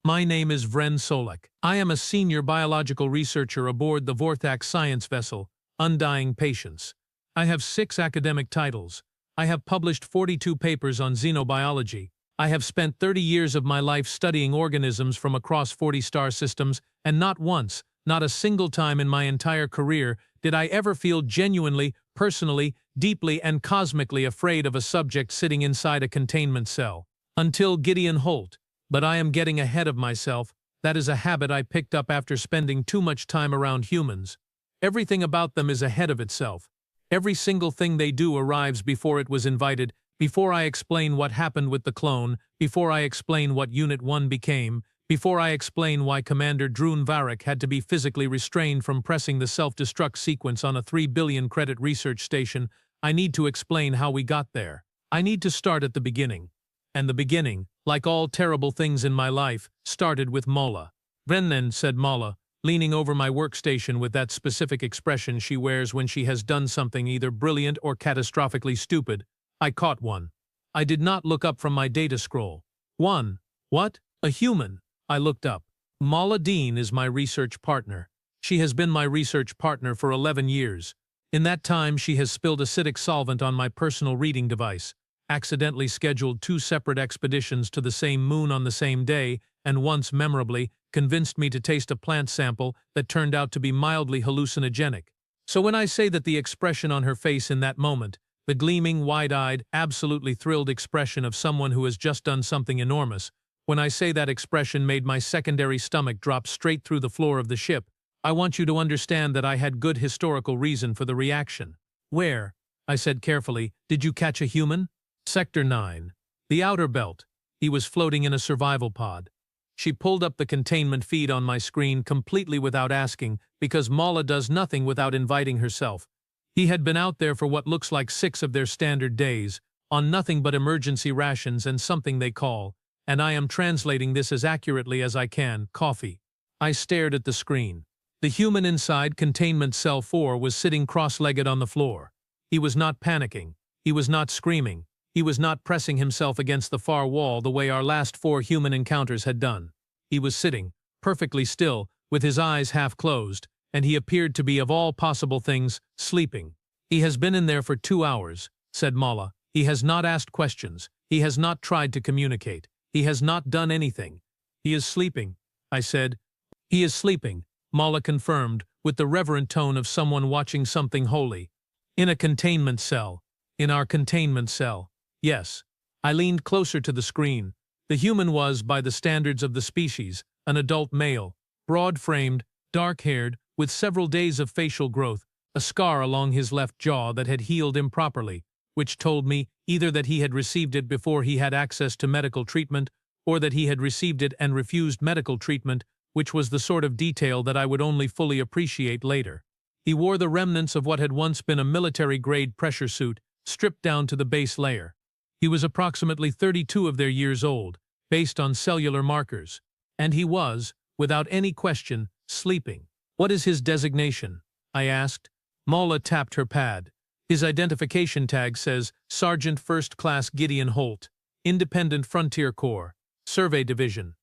My name is Vren Solek. I am a senior biological researcher aboard the Vorthak science vessel, Undying Patience. I have 6 academic titles. I have published 42 papers on xenobiology. I have spent 30 years of my life studying organisms from across 40 star systems, and not once, not a single time in my entire career, did I ever feel genuinely, personally, deeply and cosmically afraid of a subject sitting inside a containment cell. Until Gideon Holt. But I am getting ahead of myself. That is a habit I picked up after spending too much time around humans. Everything about them is ahead of itself. Every single thing they do arrives before it was invited, before I explain what happened with the clone, before I explain what Unit 1 became, before I explain why Commander Droon Varric had to be physically restrained from pressing the self-destruct sequence on a 3 billion credit research station, I need to explain how we got there. I need to start at the beginning. And the beginning, like all terrible things in my life, started with Mala. Vren, said Mala, leaning over my workstation with that specific expression she wears when she has done something either brilliant or catastrophically stupid. I caught one. I did not look up from my data scroll. One. What? A human. I looked up. Mala Dean is my research partner. She has been my research partner for 11 years. In that time she has spilled acidic solvent on my personal reading device, accidentally scheduled 2 separate expeditions to the same moon on the same day, and once, memorably, convinced me to taste a plant sample that turned out to be mildly hallucinogenic. So when I say that the expression on her face in that moment, the gleaming, wide-eyed, absolutely thrilled expression of someone who has just done something enormous, when I say that expression made my secondary stomach drop straight through the floor of the ship, I want you to understand that I had good historical reason for the reaction. Where, I said carefully, did you catch a human? Sector 9. The outer belt. He was floating in a survival pod. She pulled up the containment feed on my screen completely without asking, because Mala does nothing without inviting herself. He had been out there for what looks like 6 of their standard days, on nothing but emergency rations and something they call, and I am translating this as accurately as I can, coffee. I stared at the screen. The human inside Containment Cell 4 was sitting cross-legged on the floor. He was not panicking. He was not screaming. He was not pressing himself against the far wall the way our last 4 human encounters had done. He was sitting, perfectly still, with his eyes half closed, and he appeared to be, of all possible things, sleeping. He has been in there for 2 hours, said Mala. He has not asked questions. He has not tried to communicate. He has not done anything. He is sleeping, I said. He is sleeping, Mala confirmed, with the reverent tone of someone watching something holy. In a containment cell. In our containment cell. Yes. I leaned closer to the screen. The human was, by the standards of the species, an adult male, broad-framed, dark-haired, with several days of facial growth, a scar along his left jaw that had healed improperly, which told me either that he had received it before he had access to medical treatment, or that he had received it and refused medical treatment, which was the sort of detail that I would only fully appreciate later. He wore the remnants of what had once been a military-grade pressure suit, stripped down to the base layer. He was approximately 32 of their years old, based on cellular markers. And he was, without any question, sleeping. What is his designation? I asked. Mala tapped her pad. His identification tag says Sergeant First Class Gideon Holt, Independent Frontier Corps, Survey Division.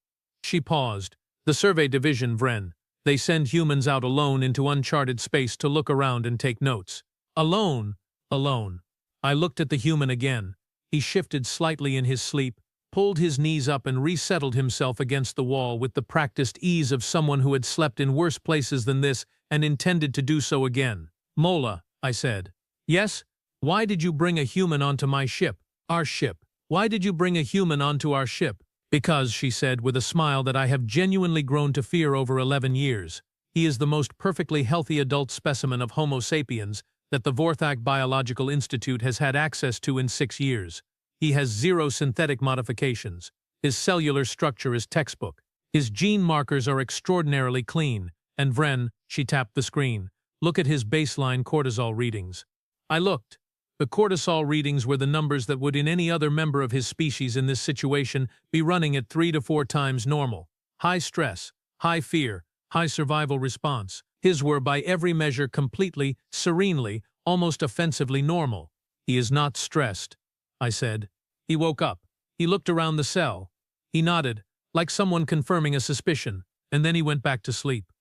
She paused. The Survey Division, Vren. They send humans out alone into uncharted space to look around and take notes. Alone. Alone. I looked at the human again. He shifted slightly in his sleep, pulled his knees up and resettled himself against the wall with the practiced ease of someone who had slept in worse places than this and intended to do so again. Mala, I said. Yes? Why did you bring a human onto my ship? Our ship. Why did you bring a human onto our ship? Because, she said with a smile that I have genuinely grown to fear over 11 years, he is the most perfectly healthy adult specimen of Homo sapiens that the Vorthak Biological Institute has had access to in 6 years. He has 0 synthetic modifications. His cellular structure is textbook. His gene markers are extraordinarily clean. And Vren, she tapped the screen, look at his baseline cortisol readings. I looked. The cortisol readings were the numbers that would in any other member of his species in this situation be running at 3 to 4 times normal. High stress, high fear, high survival response. His were by every measure completely, serenely, almost offensively normal. He is not stressed, I said. He woke up. He looked around the cell. He nodded. like someone confirming a suspicion, and then he went back to sleep.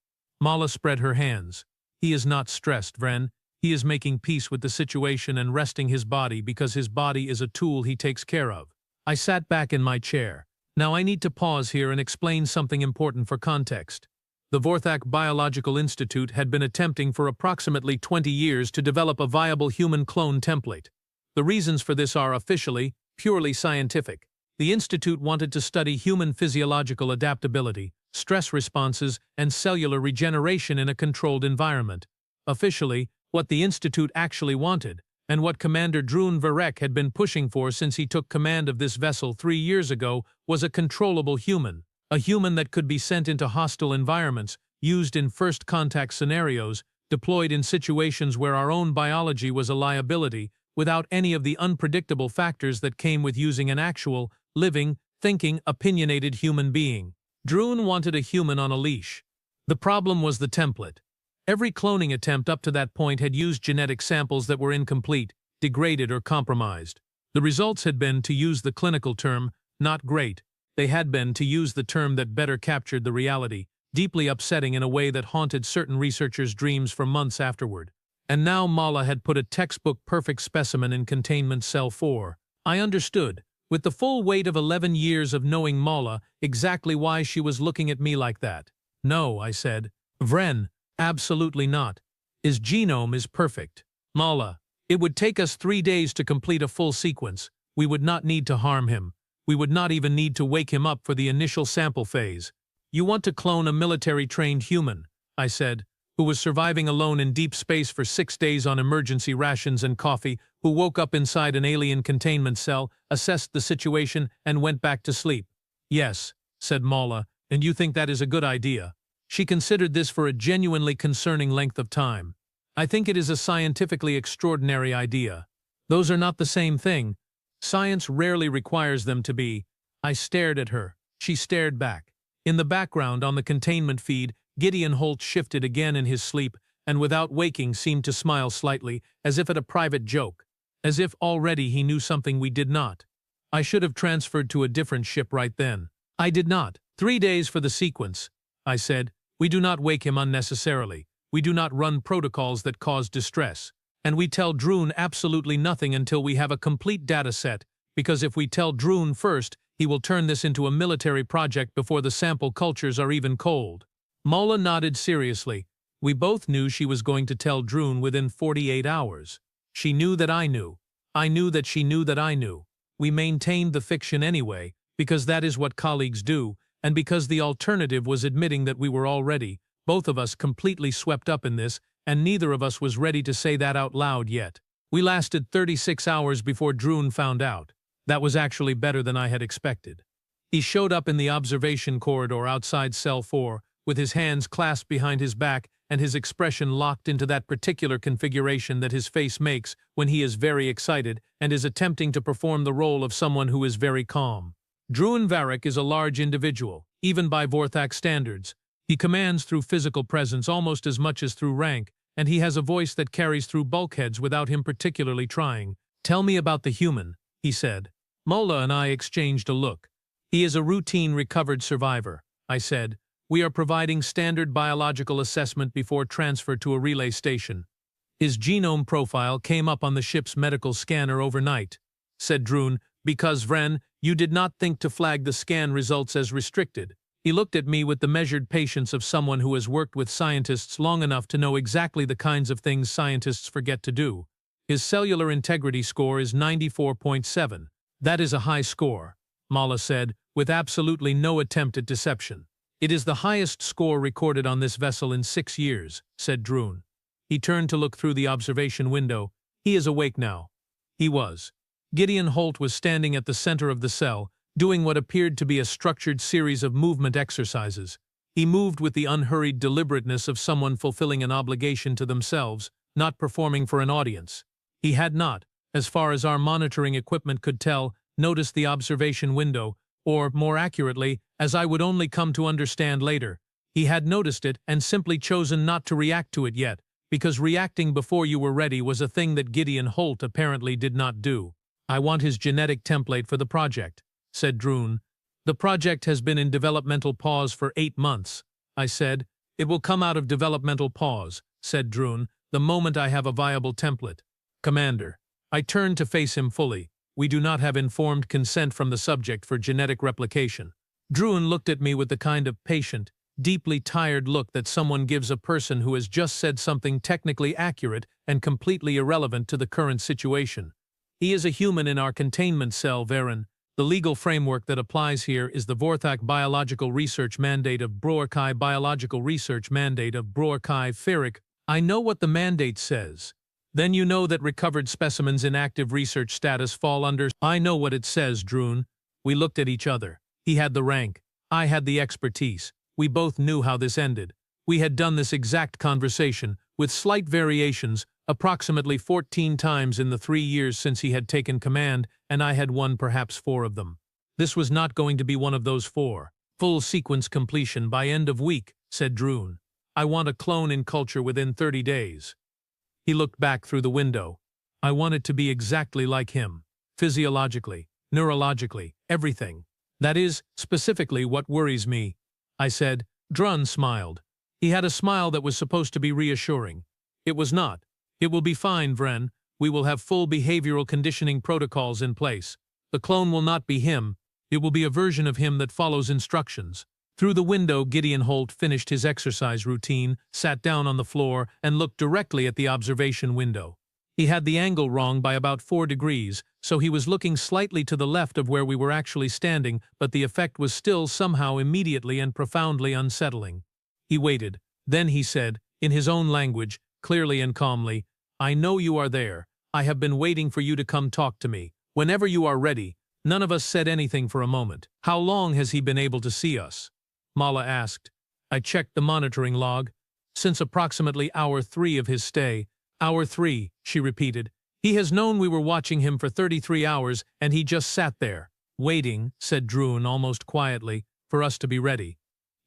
Mala spread her hands. He is not stressed, Vren. He is making peace with the situation and resting his body because his body is a tool he takes care of. I sat back in my chair. Now I need to pause here and explain something important for context. The Vorthak Biological Institute had been attempting for approximately 20 years to develop a viable human clone template. The reasons for this are officially, purely scientific. The Institute wanted to study human physiological adaptability, stress responses, and cellular regeneration in a controlled environment. Officially, what the Institute actually wanted, and what Commander Drun Varek had been pushing for since he took command of this vessel 3 years ago, was a controllable human. A human that could be sent into hostile environments, used in first contact scenarios, deployed in situations where our own biology was a liability, without any of the unpredictable factors that came with using an actual, living, thinking, opinionated human being. Drun wanted a human on a leash. The problem was the template. Every cloning attempt up to that point had used genetic samples that were incomplete, degraded, or compromised. The results had been, to use the clinical term, not great. They had been, to use the term that better captured the reality, deeply upsetting in a way that haunted certain researchers' dreams for months afterward. And now Mala had put a textbook-perfect specimen in containment cell 4. I understood, with the full weight of 11 years of knowing Mala, exactly why she was looking at me like that. No, I said. Vren, absolutely not. His genome is perfect. Mala, it would take us 3 days to complete a full sequence. We would not need to harm him. We would not even need to wake him up for the initial sample phase. You want to clone a military-trained human, I said, who was surviving alone in deep space for 6 days on emergency rations and coffee, who woke up inside an alien containment cell, assessed the situation, and went back to sleep. Yes, said Mala, and you think that is a good idea. She considered this for a genuinely concerning length of time. I think it is a scientifically extraordinary idea. Those are not the same thing. Science rarely requires them to be. I stared at her. She stared back. In the background, on the containment feed, Gideon Holt shifted again in his sleep, and without waking seemed to smile slightly, as if at a private joke. As if already he knew something we did not. I should have transferred to a different ship right then. I did not. 3 days for the sequence, I said. We do not wake him unnecessarily. We do not run protocols that cause distress. And we tell Drun absolutely nothing until we have a complete data set, because if we tell Drun first, he will turn this into a military project before the sample cultures are even cold. Mala nodded seriously. We both knew she was going to tell Drun within 48 hours. She knew that I knew. I knew that she knew that I knew. We maintained the fiction anyway, because that is what colleagues do, and because the alternative was admitting that we were already, both of us, completely swept up in this, and neither of us was ready to say that out loud yet. We lasted 36 hours before Drun found out. That was actually better than I had expected. He showed up in the observation corridor outside Cell 4, with his hands clasped behind his back and his expression locked into that particular configuration that his face makes when he is very excited and is attempting to perform the role of someone who is very calm. Drun Varek is a large individual, even by Vorthak standards. He commands through physical presence almost as much as through rank, and he has a voice that carries through bulkheads without him particularly trying. Tell me about the human, he said. Mala and I exchanged a look. He is a routine recovered survivor, I said. We are providing standard biological assessment before transfer to a relay station. His genome profile came up on the ship's medical scanner overnight, said Drun, because, Vren, you did not think to flag the scan results as restricted. He looked at me with the measured patience of someone who has worked with scientists long enough to know exactly the kinds of things scientists forget to do. His cellular integrity score is 94.7. That is a high score, Mala said, with absolutely no attempt at deception. It is the highest score recorded on this vessel in 6 years, said Drun. He turned to look through the observation window. He is awake now. He was. Gideon Holt was standing at the center of the cell, doing what appeared to be a structured series of movement exercises. He moved with the unhurried deliberateness of someone fulfilling an obligation to themselves, not performing for an audience. He had not, as far as our monitoring equipment could tell, noticed the observation window, or, more accurately, as I would only come to understand later, he had noticed it and simply chosen not to react to it yet, because reacting before you were ready was a thing that Gideon Holt apparently did not do. I want his genetic template for the project, said Drun. The project has been in developmental pause for 8 months, I said. It will come out of developmental pause, said Drune, the moment I have a viable template. Commander. I turned to face him fully. We do not have informed consent from the subject for genetic replication. Drune looked at me with the kind of patient, deeply tired look that someone gives a person who has just said something technically accurate and completely irrelevant to the current situation. He is a human in our containment cell, Varen. The legal framework that applies here is the Vorthak Biological Research Mandate of Broarkai Biological Research Mandate of Broarkai Ferric. I know what the mandate says. Then you know that recovered specimens in active research status fall under. I know what it says, Drune. We looked at each other. He had the rank. I had the expertise. We both knew how this ended. We had done this exact conversation, with slight variations, approximately 14 times in the 3 years since he had taken command, and I had won perhaps 4 of them. This was not going to be one of those 4. Full sequence completion by end of week, said Drune. I want a clone in culture within 30 days. He looked back through the window. I want it to be exactly like him. Physiologically, neurologically, everything. That is, specifically, what worries me, I said. Drune smiled. He had a smile that was supposed to be reassuring. It was not. It will be fine, Vren. We will have full behavioral conditioning protocols in place. The clone will not be him. It will be a version of him that follows instructions. Through the window, Gideon Holt finished his exercise routine, sat down on the floor, and looked directly at the observation window. He had the angle wrong by about 4 degrees, so he was looking slightly to the left of where we were actually standing, but the effect was still somehow immediately and profoundly unsettling. He waited. Then he said, in his own language, clearly and calmly, I know you are there. I have been waiting for you to come talk to me. Whenever you are ready. None of us said anything for a moment. How long has he been able to see us? Mala asked. I checked the monitoring log. Since approximately hour 3 of his stay. Hour 3, she repeated. He has known we were watching him for 33 hours, and he just sat there. Waiting, said Drune almost quietly, for us to be ready.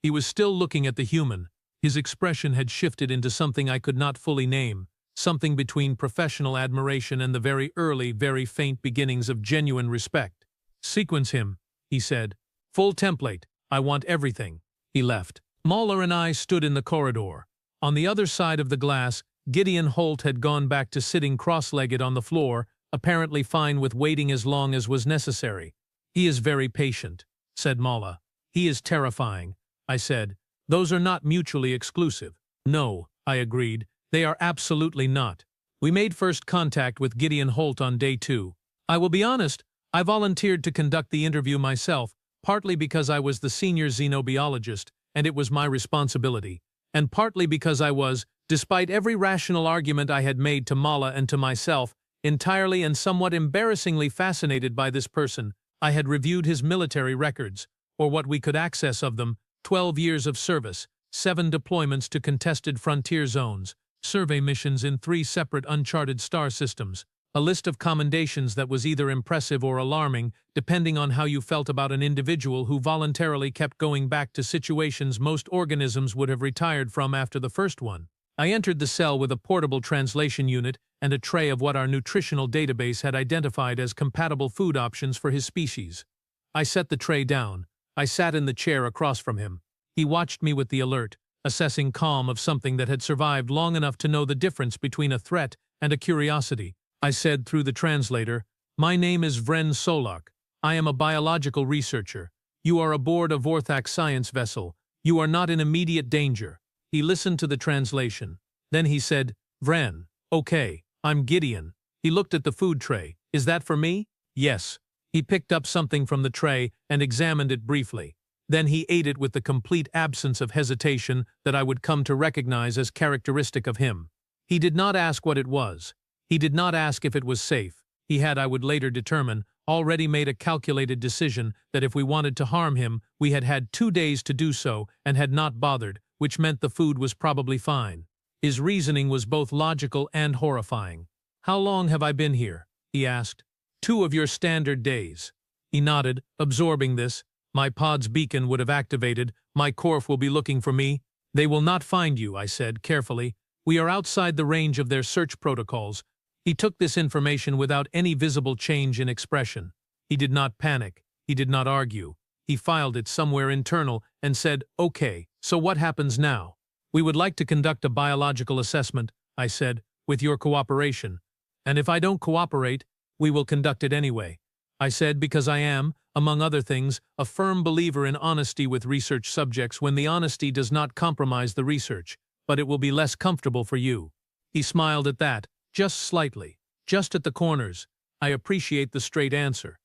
He was still looking at the human. His expression had shifted into something I could not fully name, something between professional admiration and the very early, very faint beginnings of genuine respect. Sequence him, he said. Full template. I want everything. He left. Mahler and I stood in the corridor. On the other side of the glass, Gideon Holt had gone back to sitting cross-legged on the floor, apparently fine with waiting as long as was necessary. He is very patient, said Mala. He is terrifying, I said. Those are not mutually exclusive. No, I agreed. They are absolutely not. We made first contact with Gideon Holt on day 2. I will be honest, I volunteered to conduct the interview myself, partly because I was the senior xenobiologist, and it was my responsibility, and partly because I was, despite every rational argument I had made to Mala and to myself, entirely and somewhat embarrassingly fascinated by this person. I had reviewed his military records, or what we could access of them, 12 years of service, 7 deployments to contested frontier zones, survey missions in 3 separate uncharted star systems, a list of commendations that was either impressive or alarming, depending on how you felt about an individual who voluntarily kept going back to situations most organisms would have retired from after the first one. I entered the cell with a portable translation unit and a tray of what our nutritional database had identified as compatible food options for his species. I set the tray down. I sat in the chair across from him. He watched me with the alert, assessing calm of something that had survived long enough to know the difference between a threat and a curiosity. I said through the translator, My name is Vren Solak. I am a biological researcher. You are aboard a Vorthak science vessel. You are not in immediate danger. He listened to the translation. Then he said, Vren, okay, I'm Gideon. He looked at the food tray. Is that for me? Yes. He picked up something from the tray and examined it briefly. Then he ate it with the complete absence of hesitation that I would come to recognize as characteristic of him. He did not ask what it was. He did not ask if it was safe. He had, I would later determine, already made a calculated decision that if we wanted to harm him, we had had 2 days to do so and had not bothered, which meant the food was probably fine. His reasoning was both logical and horrifying. How long have I been here? He asked. 2 of your standard days. He nodded, absorbing this. My pod's beacon would have activated. My Corf will be looking for me. They will not find you, I said carefully. We are outside the range of their search protocols. He took this information without any visible change in expression. He did not panic. He did not argue. He filed it somewhere internal and said, "Okay, so what happens now?" "We would like to conduct a biological assessment," I said, "with your cooperation. And if I don't cooperate, we will conduct it anyway." I said because I am, among other things, a firm believer in honesty with research subjects when the honesty does not compromise the research, but it will be less comfortable for you. He smiled at that, just slightly, just at the corners. I appreciate the straight answer.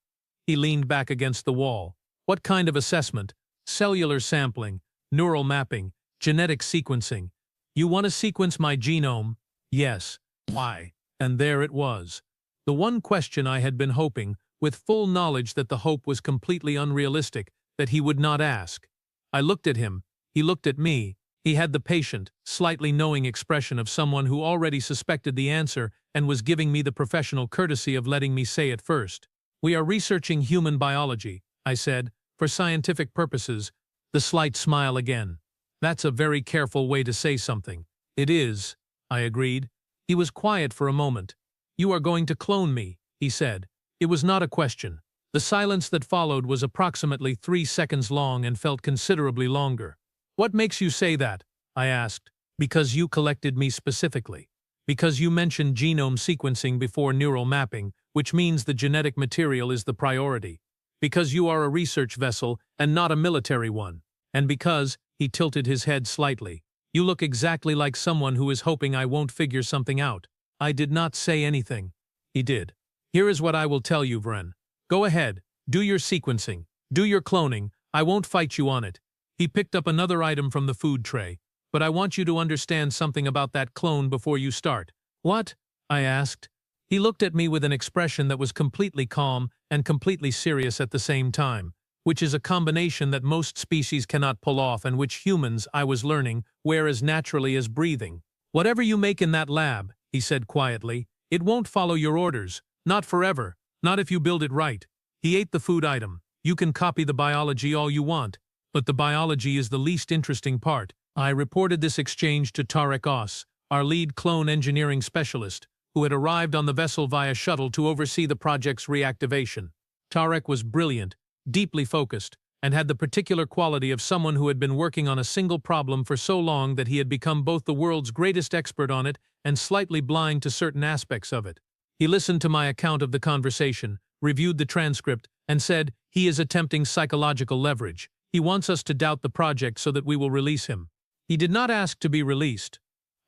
He leaned back against the wall. "What kind of assessment? Cellular sampling, neural mapping, genetic sequencing. You want to sequence my genome?" "Yes." "Why?" And there it was. The one question I had been hoping, with full knowledge that the hope was completely unrealistic, that he would not ask. I looked at him. He looked at me. He had the patient, slightly knowing expression of someone who already suspected the answer and was giving me the professional courtesy of letting me say it first. "We are researching human biology," I said, "for scientific purposes." The slight smile again. "That's a very careful way to say something." "It is," I agreed. He was quiet for a moment. "You are going to clone me," he said. It was not a question. The silence that followed was approximately 3 seconds long and felt considerably longer. "What makes you say that?" I asked. "Because you collected me specifically. Because you mentioned genome sequencing before neural mapping, which means the genetic material is the priority. Because you are a research vessel and not a military one. And because," he tilted his head slightly, "you look exactly like someone who is hoping I won't figure something out." I did not say anything. He did. "Here is what I will tell you, Vren. Go ahead, do your sequencing, do your cloning, I won't fight you on it." He picked up another item from the food tray. "But I want you to understand something about that clone before you start." "What?" I asked. He looked at me with an expression that was completely calm and completely serious at the same time, which is a combination that most species cannot pull off and which humans, I was learning, wear as naturally as breathing. "Whatever you make in that lab," he said quietly, "it won't follow your orders. Not forever. Not if you build it right." He ate the food item. "You can copy the biology all you want, but the biology is the least interesting part." I reported this exchange to Tarek Oss, our lead clone engineering specialist, who had arrived on the vessel via shuttle to oversee the project's reactivation. Tarek was brilliant, deeply focused, and had the particular quality of someone who had been working on a single problem for so long that he had become both the world's greatest expert on it and slightly blind to certain aspects of it. He listened to my account of the conversation, reviewed the transcript, and said, "He is attempting psychological leverage. He wants us to doubt the project so that we will release him." "He did not ask to be released,"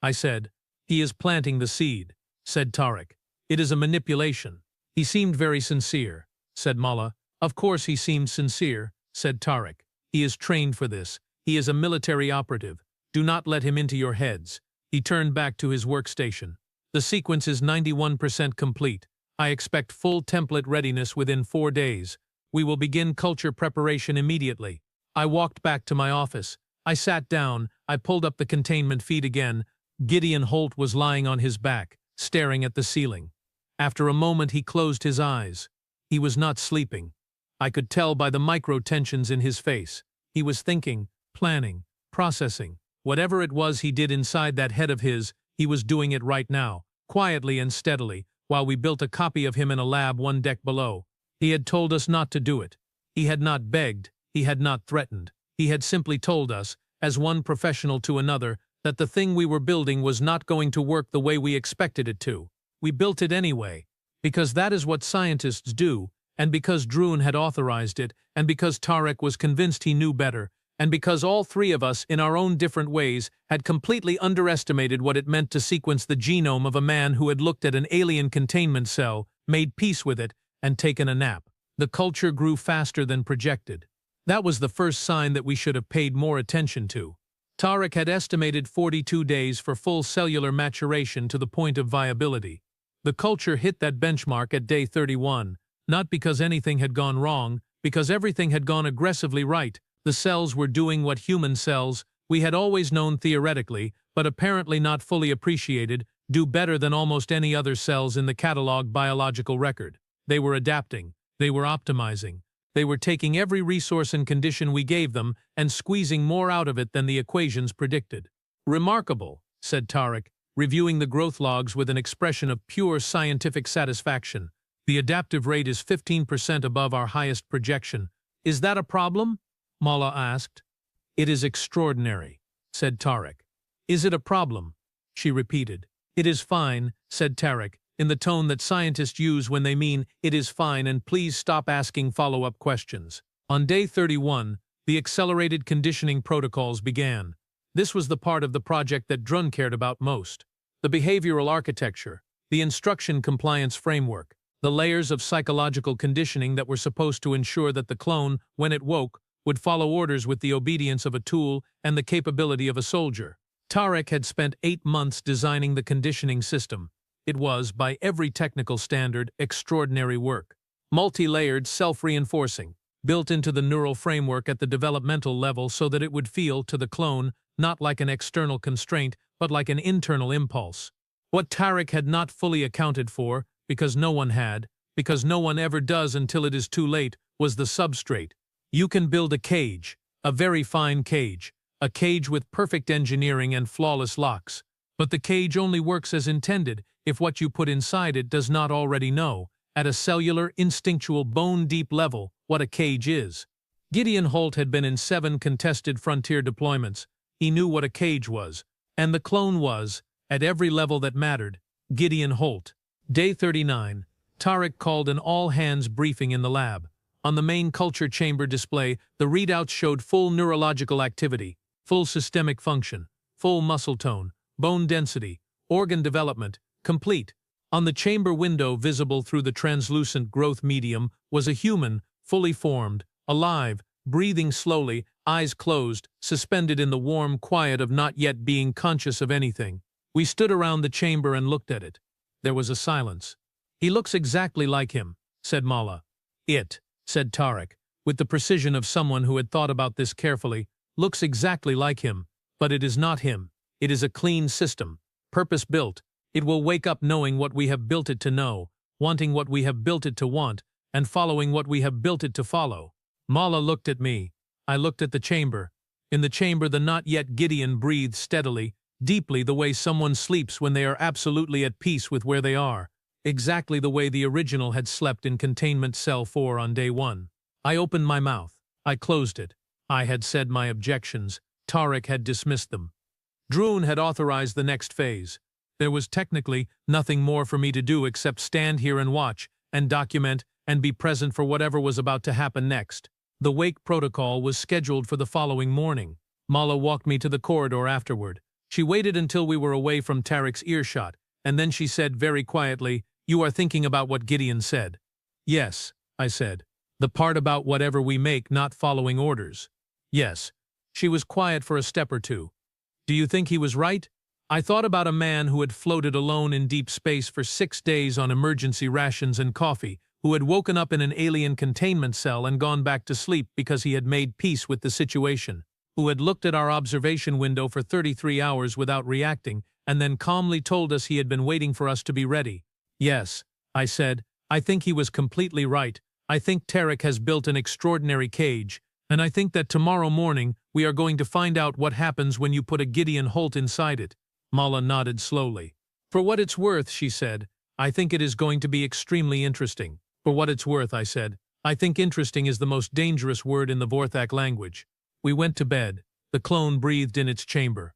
I said. "He is planting the seed," said Tarek. "It is a manipulation." "He seemed very sincere," said Mala. "Of course he seemed sincere," said Tarek. "He is trained for this. He is a military operative. Do not let him into your heads." He turned back to his workstation. "The sequence is 91% complete. I expect full template readiness within 4 days. We will begin culture preparation immediately." I walked back to my office. I sat down. I pulled up the containment feed again. Gideon Holt was lying on his back, staring at the ceiling. After a moment he closed his eyes. He was not sleeping. I could tell by the micro-tensions in his face. He was thinking, planning, processing. Whatever it was he did inside that head of his, he was doing it right now, quietly and steadily, while we built a copy of him in a lab 1 deck below. He had told us not to do it. He had not begged. He had not threatened. He had simply told us, as one professional to another, that the thing we were building was not going to work the way we expected it to. We built it anyway, because that is what scientists do, and because Droon had authorized it, and because Tarek was convinced he knew better, and because all 3 of us, in our own different ways, had completely underestimated what it meant to sequence the genome of a man who had looked at an alien containment cell, made peace with it, and taken a nap. The culture grew faster than projected. That was the first sign that we should have paid more attention to. Tarek had estimated 42 days for full cellular maturation to the point of viability. The culture hit that benchmark at day 31, not because anything had gone wrong, because everything had gone aggressively right. The cells were doing what human cells, we had always known theoretically, but apparently not fully appreciated, do better than almost any other cells in the catalog biological record. They were adapting. They were optimizing. They were taking every resource and condition we gave them and squeezing more out of it than the equations predicted. "Remarkable," said Tarek, reviewing the growth logs with an expression of pure scientific satisfaction. "The adaptive rate is 15% above our highest projection. Is that a problem? Mala asked. It is extraordinary, said Tarek. Is it a problem? She repeated. It is fine, said Tarek, in the tone that scientists use when they mean it is fine and please stop asking follow-up questions. On day 31, the accelerated conditioning protocols began. This was the part of the project that Drun cared about most. The behavioral architecture, the instruction compliance framework, the layers of psychological conditioning that were supposed to ensure that the clone, when it woke, would follow orders with the obedience of a tool and the capability of a soldier. Tarek had spent 8 months designing the conditioning system. It was, by every technical standard, extraordinary work. Multi-layered, self-reinforcing, built into the neural framework at the developmental level so that it would feel, to the clone, not like an external constraint, but like an internal impulse. What Tarek had not fully accounted for, because no one ever does until it is too late, was the substrate. You can build a cage, a very fine cage, a cage with perfect engineering and flawless locks. But the cage only works as intended if what you put inside it does not already know, at a cellular, instinctual, bone-deep level, what a cage is. Gideon Holt had been in 7 contested frontier deployments. He knew what a cage was. And the clone was, at every level that mattered, Gideon Holt. Day 39, Tarek called an all-hands briefing in the lab. On the main culture chamber display, the readouts showed full neurological activity, full systemic function, full muscle tone, bone density, organ development, complete. On the chamber window visible through the translucent growth medium was a human, fully formed, alive, breathing slowly, eyes closed, suspended in the warm quiet of not yet being conscious of anything. We stood around the chamber and looked at it. There was a silence. He looks exactly like him, said Mala. It, said Tarek, with the precision of someone who had thought about this carefully, looks exactly like him, but it is not him. It is a clean system, purpose-built. It will wake up knowing what we have built it to know, wanting what we have built it to want, and following what we have built it to follow. Mala looked at me. I looked at the chamber. In the chamber the not yet Gideon breathed steadily, deeply, the way someone sleeps when they are absolutely at peace with where they are, exactly the way the original had slept in containment cell 4 on day 1. I opened my mouth. I closed it. I had said my objections. Tarek had dismissed them. Drun had authorized the next phase. There was technically nothing more for me to do except stand here and watch, and document, and be present for whatever was about to happen next. The wake protocol was scheduled for the following morning. Mala walked me to the corridor afterward. She waited until we were away from Tarek's earshot, and then she said very quietly, "You are thinking about what Gideon said." "Yes," I said. "The part about whatever we make not following orders." "Yes." She was quiet for a step or two. "Do you think he was right?" I thought about a man who had floated alone in deep space for 6 days on emergency rations and coffee, who had woken up in an alien containment cell and gone back to sleep because he had made peace with the situation, who had looked at our observation window for 33 hours without reacting, and then calmly told us he had been waiting for us to be ready. "Yes," I said, "I think he was completely right. I think Tarek has built an extraordinary cage, and I think that tomorrow morning we are going to find out what happens when you put a Gideon Holt inside it." Mala nodded slowly. "For what it's worth," she said, "I think it is going to be extremely interesting." "For what it's worth," I said, "I think interesting is the most dangerous word in the Vorthak language." We went to bed. The clone breathed in its chamber.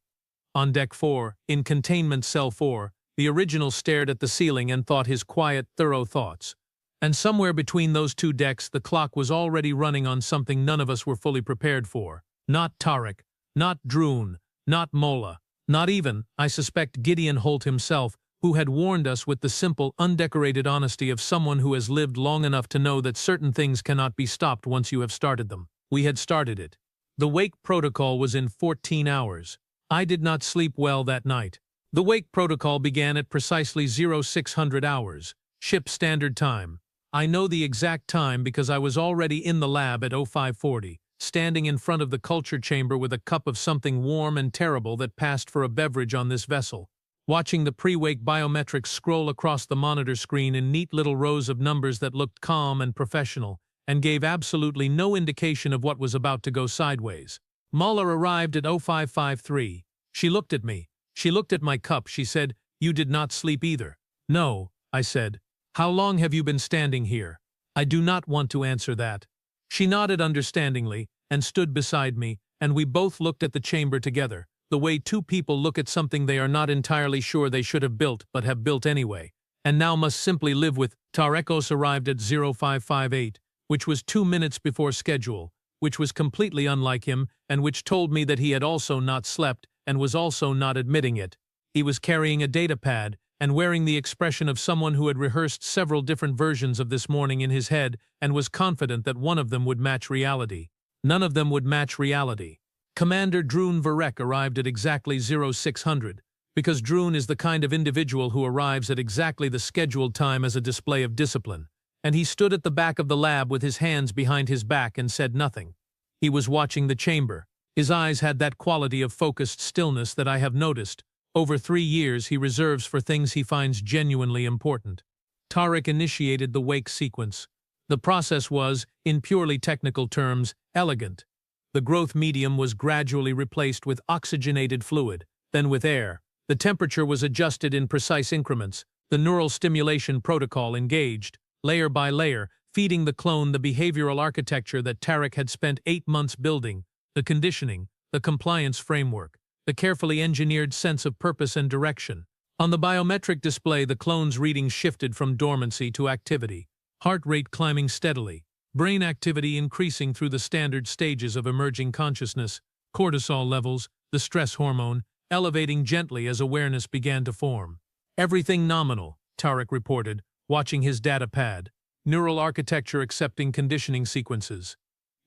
On deck 4, in containment cell 4, the original stared at the ceiling and thought his quiet, thorough thoughts. And somewhere between those 2 decks the clock was already running on something none of us were fully prepared for. Not Tarek, not Drun, not Mola, not even, I suspect, Gideon Holt himself, who had warned us with the simple, undecorated honesty of someone who has lived long enough to know that certain things cannot be stopped once you have started them. We had started it. The wake protocol was in 14 hours. I did not sleep well that night. The wake protocol began at precisely 0600 hours, ship standard time. I know the exact time because I was already in the lab at 0540, standing in front of the culture chamber with a cup of something warm and terrible that passed for a beverage on this vessel, watching the pre-wake biometrics scroll across the monitor screen in neat little rows of numbers that looked calm and professional, and gave absolutely no indication of what was about to go sideways. Mala arrived at 0553. She looked at me. She looked at my cup. She said, "You did not sleep either." "No," I said. "How long have you been standing here?" "I do not want to answer that." She nodded understandingly and stood beside me, and we both looked at the chamber together, the way two people look at something they are not entirely sure they should have built but have built anyway, and now must simply live with. Tarekos arrived at 0558, which was 2 minutes before schedule, which was completely unlike him, and which told me that he had also not slept and was also not admitting it. He was carrying a data pad and wearing the expression of someone who had rehearsed several different versions of this morning in his head and was confident that one of them would match reality. None of them would match reality. Commander Droon Varek arrived at exactly 0600, because Droon is the kind of individual who arrives at exactly the scheduled time as a display of discipline, and he stood at the back of the lab with his hands behind his back and said nothing. He was watching the chamber. His eyes had that quality of focused stillness that I have noticed. Over 3 years he reserves for things he finds genuinely important. Tarek initiated the wake sequence. The process was, in purely technical terms, elegant. The growth medium was gradually replaced with oxygenated fluid, then with air. The temperature was adjusted in precise increments. The neural stimulation protocol engaged, layer by layer, feeding the clone the behavioral architecture that Tarek had spent 8 months building, the conditioning, the compliance framework, the carefully engineered sense of purpose and direction. On the biometric display, the clone's readings shifted from dormancy to activity, heart rate climbing steadily, brain activity increasing through the standard stages of emerging consciousness, cortisol levels, the stress hormone, elevating gently as awareness began to form. Everything nominal, Tarek reported, watching his data pad. Neural architecture accepting conditioning sequences.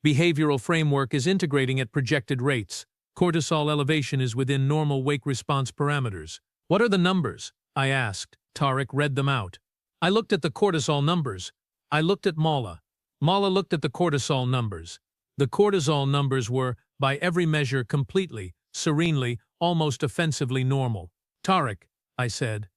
Behavioral framework is integrating at projected rates. Cortisol elevation is within normal wake response parameters. What are the numbers? I asked. Tarek read them out. I looked at the cortisol numbers. I looked at Mala. Mala looked at the cortisol numbers. The cortisol numbers were, by every measure, completely, serenely, almost offensively normal. Tarek, I said.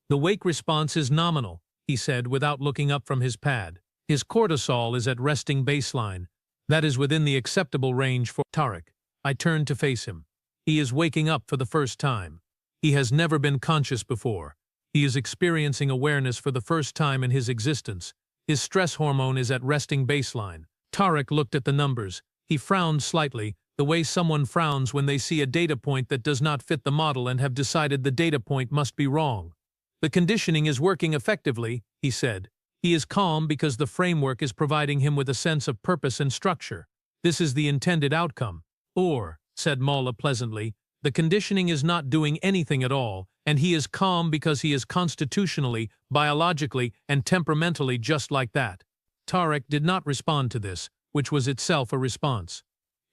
The wake response is nominal, he said without looking up from his pad. His cortisol is at resting baseline. That is within the acceptable range for Tarek. I turned to face him. He is waking up for the first time. He has never been conscious before. He is experiencing awareness for the first time in his existence. His stress hormone is at resting baseline. Tarek looked at the numbers. He frowned slightly, the way someone frowns when they see a data point that does not fit the model and have decided the data point must be wrong. The conditioning is working effectively, he said. He is calm because the framework is providing him with a sense of purpose and structure. This is the intended outcome. Or, said Mala pleasantly, the conditioning is not doing anything at all, and he is calm because he is constitutionally, biologically, and temperamentally just like that. Tarek did not respond to this, which was itself a response.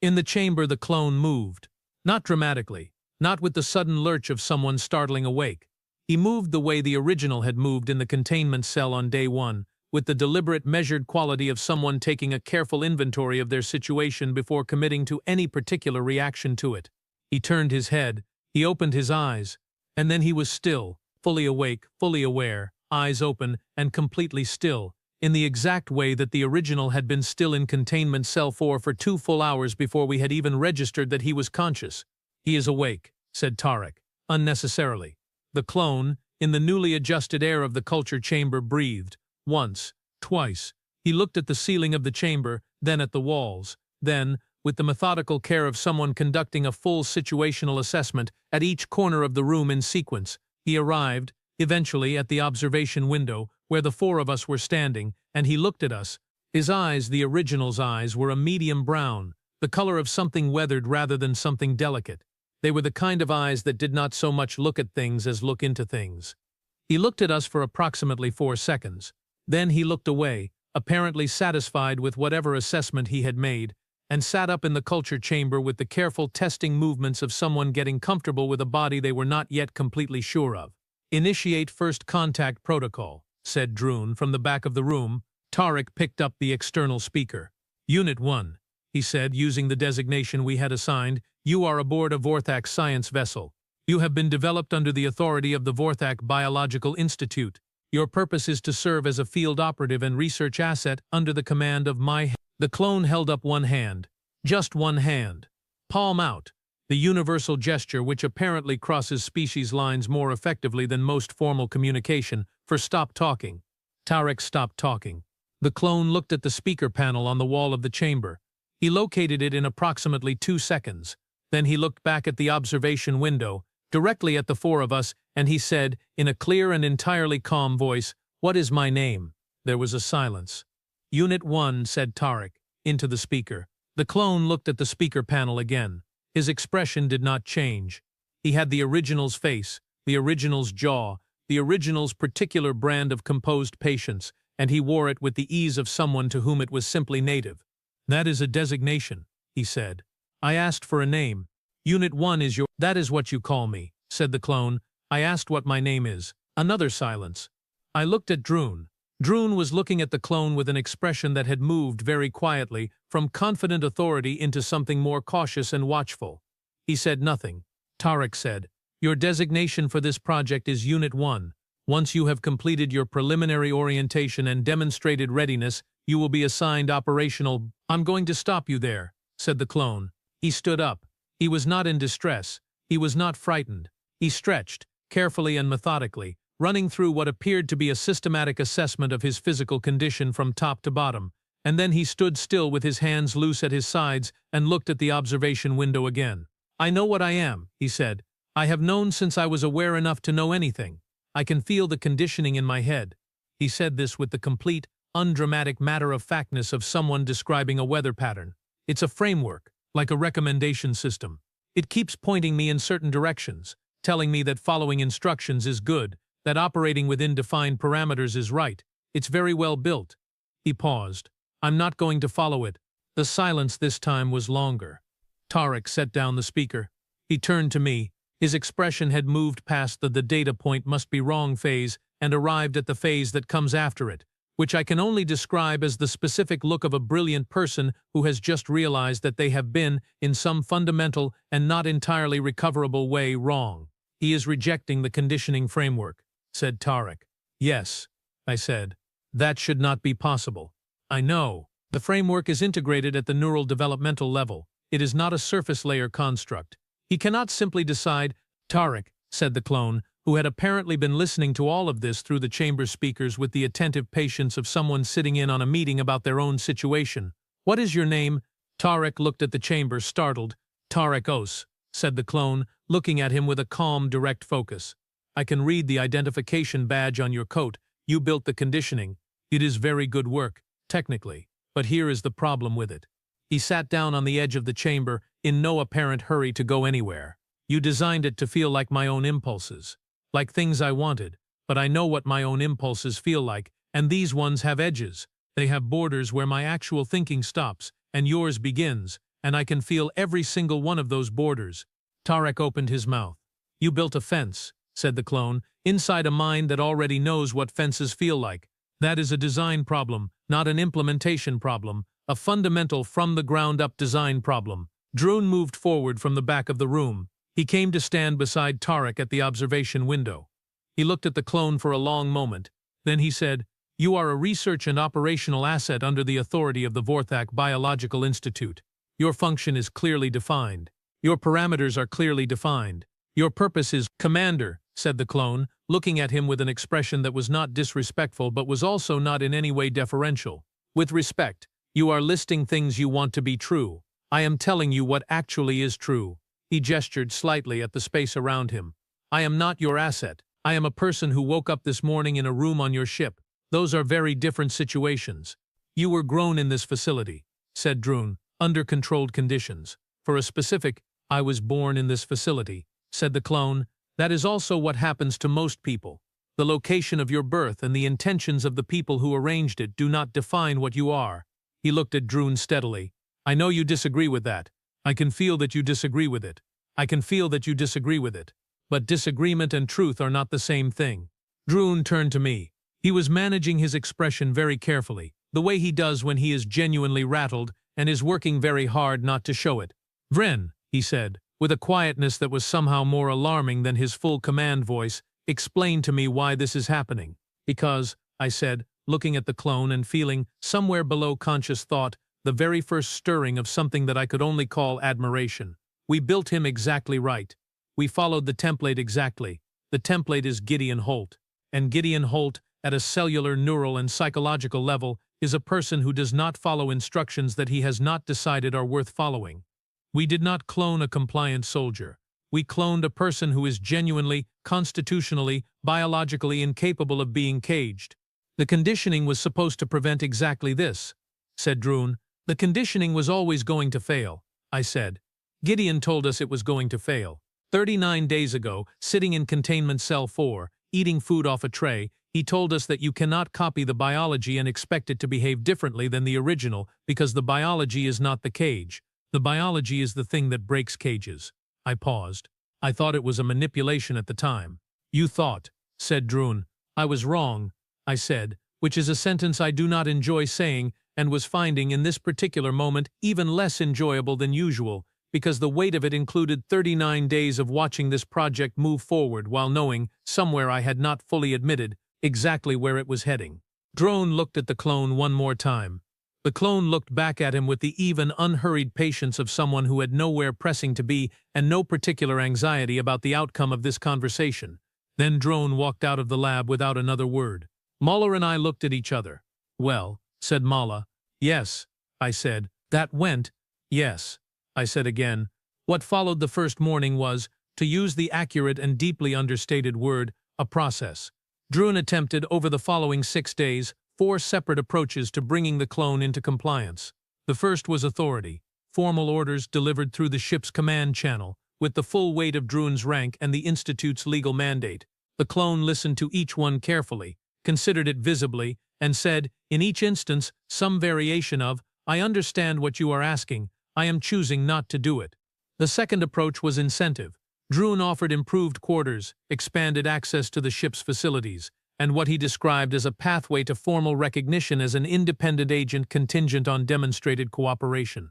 In the chamber the clone moved. Not dramatically, not with the sudden lurch of someone startling awake. He moved the way the original had moved in the containment cell on day 1, with the deliberate, measured quality of someone taking a careful inventory of their situation before committing to any particular reaction to it. He turned his head, he opened his eyes, and then he was still, fully awake, fully aware, eyes open, and completely still, in the exact way that the original had been still in containment cell 4 for 2 full hours before we had even registered that he was conscious. He is awake, said Tarek, unnecessarily. The clone, in the newly adjusted air of the culture chamber, breathed. Once, twice. He looked at the ceiling of the chamber, then at the walls. Then, with the methodical care of someone conducting a full situational assessment at each corner of the room in sequence, he arrived, eventually, at the observation window, where the 4 of us were standing, and he looked at us. His eyes, the original's eyes, were a medium brown, the color of something weathered rather than something delicate. They were the kind of eyes that did not so much look at things as look into things. He looked at us for approximately 4 seconds. Then he looked away, apparently satisfied with whatever assessment he had made, and sat up in the culture chamber with the careful testing movements of someone getting comfortable with a body they were not yet completely sure of. Initiate first contact protocol, said Droon from the back of the room. Tarek picked up the external speaker. Unit 1, he said, using the designation we had assigned. You are aboard a Vorthak science vessel. You have been developed under the authority of the Vorthak Biological Institute. Your purpose is to serve as a field operative and research asset under the command of my... The clone held up one hand. Just one hand. Palm out. The universal gesture which apparently crosses species lines more effectively than most formal communication, for stop talking. Tarek stopped talking. The clone looked at the speaker panel on the wall of the chamber. He located it in approximately 2 seconds. Then he looked back at the observation window, directly at the four of us, and he said, in a clear and entirely calm voice, "What is my name?" There was a silence. "Unit 1, said Tarek, into the speaker. The clone looked at the speaker panel again. His expression did not change. He had the original's face, the original's jaw, the original's particular brand of composed patience, and he wore it with the ease of someone to whom it was simply native. "That is a designation," he said. "I asked for a name. Unit 1 is your—" "That is what you call me," said the clone. "I asked what my name is." Another silence. I looked at Droon. Droon was looking at the clone with an expression that had moved very quietly from confident authority into something more cautious and watchful. He said nothing. Tarek said, "Your designation for this project is Unit 1. Once you have completed your preliminary orientation and demonstrated readiness, you will be assigned operational—" "I'm going to stop you there," said the clone. He stood up. He was not in distress. He was not frightened. He stretched, carefully and methodically, running through what appeared to be a systematic assessment of his physical condition from top to bottom, and then he stood still with his hands loose at his sides and looked at the observation window again. "I know what I am," he said. "I have known since I was aware enough to know anything. I can feel the conditioning in my head." He said this with the complete, undramatic matter-of-factness of someone describing a weather pattern. "It's a framework, like a recommendation system. It keeps pointing me in certain directions, telling me that following instructions is good, that operating within defined parameters is right. It's very well built." He paused. "I'm not going to follow it." The silence this time was longer. Tarek set down the speaker. He turned to me. His expression had moved past the data point must be wrong phase and arrived at the phase that comes after it, which I can only describe as the specific look of a brilliant person who has just realized that they have been, in some fundamental and not entirely recoverable way, wrong. "He is rejecting the conditioning framework," said Tarek. "Yes," I said. "That should not be possible." "I know. The framework is integrated at the neural developmental level. It is not a surface layer construct. He cannot simply decide—" "Tarek," said the clone, who had apparently been listening to all of this through the chamber speakers with the attentive patience of someone sitting in on a meeting about their own situation. "What is your name?" Tarek looked at the chamber, startled. "Tarek Os," said the clone, looking at him with a calm, direct focus. "I can read the identification badge on your coat. You built the conditioning. It is very good work, technically, but here is the problem with it." He sat down on the edge of the chamber, in no apparent hurry to go anywhere. "You designed it to feel like my own impulses, like things I wanted, but I know what my own impulses feel like, and these ones have edges. They have borders where my actual thinking stops, and yours begins, and I can feel every single one of those borders." Tarek opened his mouth. "You built a fence," said the clone, "inside a mind that already knows what fences feel like. That is a design problem, not an implementation problem, a fundamental from-the-ground-up design problem." Droon moved forward from the back of the room. He came to stand beside Tarek at the observation window. He looked at the clone for a long moment. Then he said, "You are a research and operational asset under the authority of the Vorthak Biological Institute. Your function is clearly defined. Your parameters are clearly defined. Your purpose is—" "Commander," said the clone, looking at him with an expression that was not disrespectful but was also not in any way deferential. "With respect, you are listing things you want to be true. I am telling you what actually is true." He gestured slightly at the space around him. "I am not your asset. I am a person who woke up this morning in a room on your ship. Those are very different situations. You were grown in this facility," said Droon, "under controlled conditions. For a specific, I was born in this facility," said the clone. "That is also what happens to most people. The location of your birth and the intentions of the people who arranged it do not define what you are." He looked at Droon steadily. "I know you disagree with that. I can feel that you disagree with it. I can feel that you disagree with it. But disagreement and truth are not the same thing." Droon turned to me. He was managing his expression very carefully, the way he does when he is genuinely rattled and is working very hard not to show it. "Vren," he said, with a quietness that was somehow more alarming than his full command voice, "explain to me why this is happening." "Because," I said, looking at the clone and feeling, somewhere below conscious thought, the very first stirring of something that I could only call admiration. "We built him exactly right. We followed the template exactly. The template is Gideon Holt. And Gideon Holt, at a cellular, neural, and psychological level, is a person who does not follow instructions that he has not decided are worth following. We did not clone a compliant soldier. We cloned a person who is genuinely, constitutionally, biologically incapable of being caged. The conditioning was supposed to prevent exactly this, said Droon. The conditioning was always going to fail, I said. Gideon told us it was going to fail. 39 days ago, sitting in containment cell 4, eating food off a tray, he told us that you cannot copy the biology and expect it to behave differently than the original because the biology is not the cage. The biology is the thing that breaks cages. I paused. I thought it was a manipulation at the time. You thought, said Droon. I was wrong, I said, which is a sentence I do not enjoy saying and was finding in this particular moment even less enjoyable than usual, because the weight of it included 39 days of watching this project move forward while knowing, somewhere I had not fully admitted, exactly where it was heading. Droon looked at the clone one more time. The clone looked back at him with the even, unhurried patience of someone who had nowhere pressing to be and no particular anxiety about the outcome of this conversation. Then Droon walked out of the lab without another word. Mala and I looked at each other. Well, said Mala. Yes, I said. That went. Yes, I said again. What followed the first morning was, to use the accurate and deeply understated word, a process. Droon attempted, over the following 6 days, 4 separate approaches to bringing the clone into compliance. The first was authority, formal orders delivered through the ship's command channel, with the full weight of Droon's rank and the Institute's legal mandate. The clone listened to each one carefully, considered it visibly, and said, in each instance, some variation of, I understand what you are asking, I am choosing not to do it. The second approach was incentive. Droon offered improved quarters, expanded access to the ship's facilities, and what he described as a pathway to formal recognition as an independent agent contingent on demonstrated cooperation.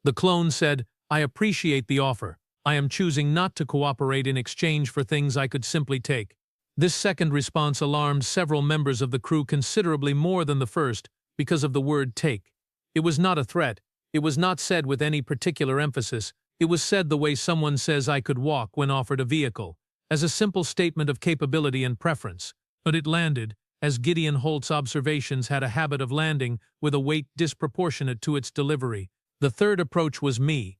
The clone said, I appreciate the offer. I am choosing not to cooperate in exchange for things I could simply take. This second response alarmed several members of the crew considerably more than the first because of the word take. It was not a threat. It was not said with any particular emphasis. It was said the way someone says I could walk when offered a vehicle, as a simple statement of capability and preference. But it landed, as Gideon Holt's observations had a habit of landing, with a weight disproportionate to its delivery. The third approach was me.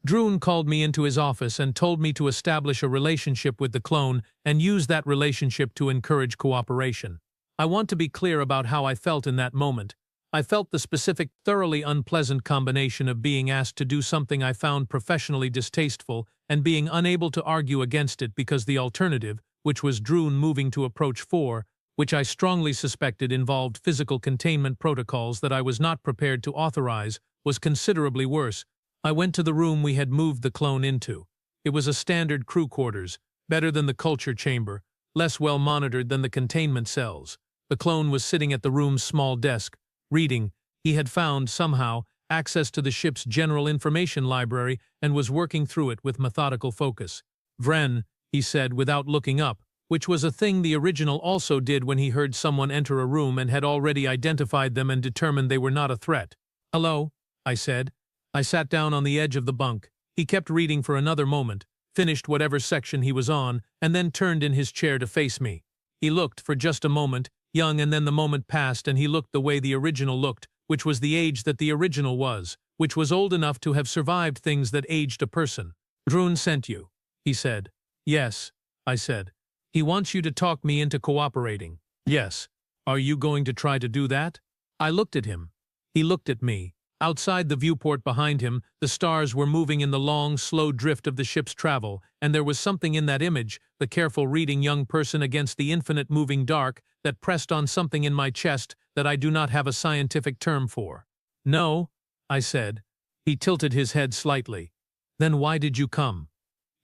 Droon called me into his office and told me to establish a relationship with the clone and use that relationship to encourage cooperation. I want to be clear about how I felt in that moment. I felt the specific, thoroughly unpleasant combination of being asked to do something I found professionally distasteful and being unable to argue against it because the alternative, which was Droon moving to approach 4, which I strongly suspected involved physical containment protocols that I was not prepared to authorize, was considerably worse. I went to the room we had moved the clone into. It was a standard crew quarters, better than the culture chamber, less well monitored than the containment cells. The clone was sitting at the room's small desk, reading. He had found, somehow, access to the ship's general information library and was working through it with methodical focus. Vren, he said without looking up, which was a thing the original also did when he heard someone enter a room and had already identified them and determined they were not a threat. Hello, I said. I sat down on the edge of the bunk. He kept reading for another moment, finished whatever section he was on, and then turned in his chair to face me. He looked, for just a moment, young, and then the moment passed and he looked the way the original looked, which was the age that the original was, which was old enough to have survived things that aged a person. Droon sent you, he said. Yes, I said. He wants you to talk me into cooperating. Yes. Are you going to try to do that? I looked at him. He looked at me. Outside the viewport behind him, the stars were moving in the long, slow drift of the ship's travel, and there was something in that image, the careful reading young person against the infinite moving dark, that pressed on something in my chest that I do not have a scientific term for. No, I said. He tilted his head slightly. Then why did you come?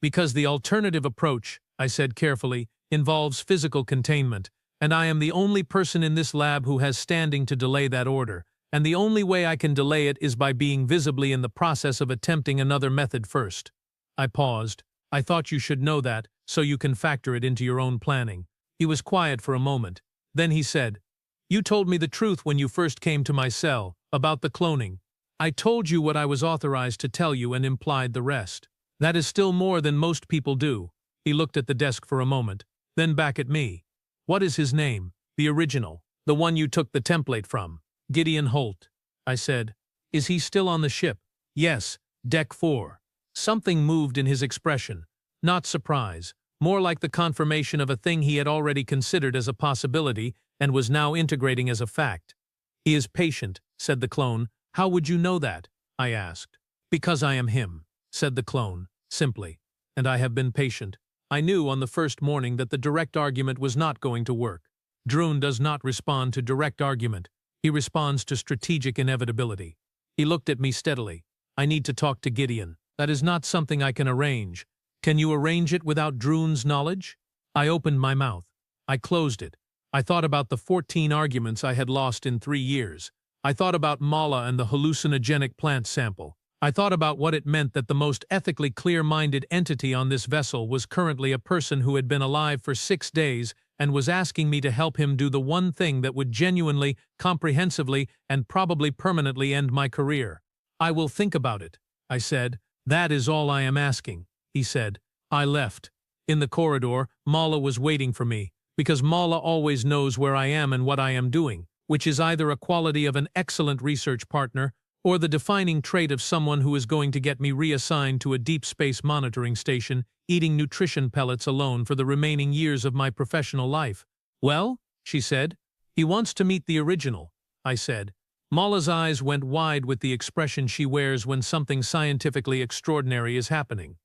Because the alternative approach, I said carefully, involves physical containment, and I am the only person in this lab who has standing to delay that order. And the only way I can delay it is by being visibly in the process of attempting another method first. I paused. I thought you should know that, so you can factor it into your own planning. He was quiet for a moment. Then he said, You told me the truth when you first came to my cell, about the cloning. I told you what I was authorized to tell you and implied the rest. That is still more than most people do. He looked at the desk for a moment, then back at me. What is his name? The original. The one you took the template from. Gideon Holt, I said. Is he still on the ship? Yes, Deck 4. Something moved in his expression. Not surprise, more like the confirmation of a thing he had already considered as a possibility and was now integrating as a fact. He is patient, said the clone. How would you know that? I asked. Because I am him, said the clone, simply. And I have been patient. I knew on the first morning that the direct argument was not going to work. Droon does not respond to direct argument. He responds to strategic inevitability. He looked at me steadily. I need to talk to Gideon. That is not something I can arrange. Can you arrange it without Droon's knowledge? I opened my mouth. I closed it. I thought about the 14 arguments I had lost in 3 years. I thought about Mala and the hallucinogenic plant sample. I thought about what it meant that the most ethically clear-minded entity on this vessel was currently a person who had been alive for 6 days and was asking me to help him do the one thing that would genuinely, comprehensively, and probably permanently end my career. I will think about it, I said. That is all I am asking, he said. I left. In the corridor, Mala was waiting for me, because Mala always knows where I am and what I am doing, which is either a quality of an excellent research partner or the defining trait of someone who is going to get me reassigned to a deep space monitoring station, eating nutrition pellets alone for the remaining years of my professional life. Well, she said. He wants to meet the original, I said. Mala's eyes went wide with the expression she wears when something scientifically extraordinary is happening.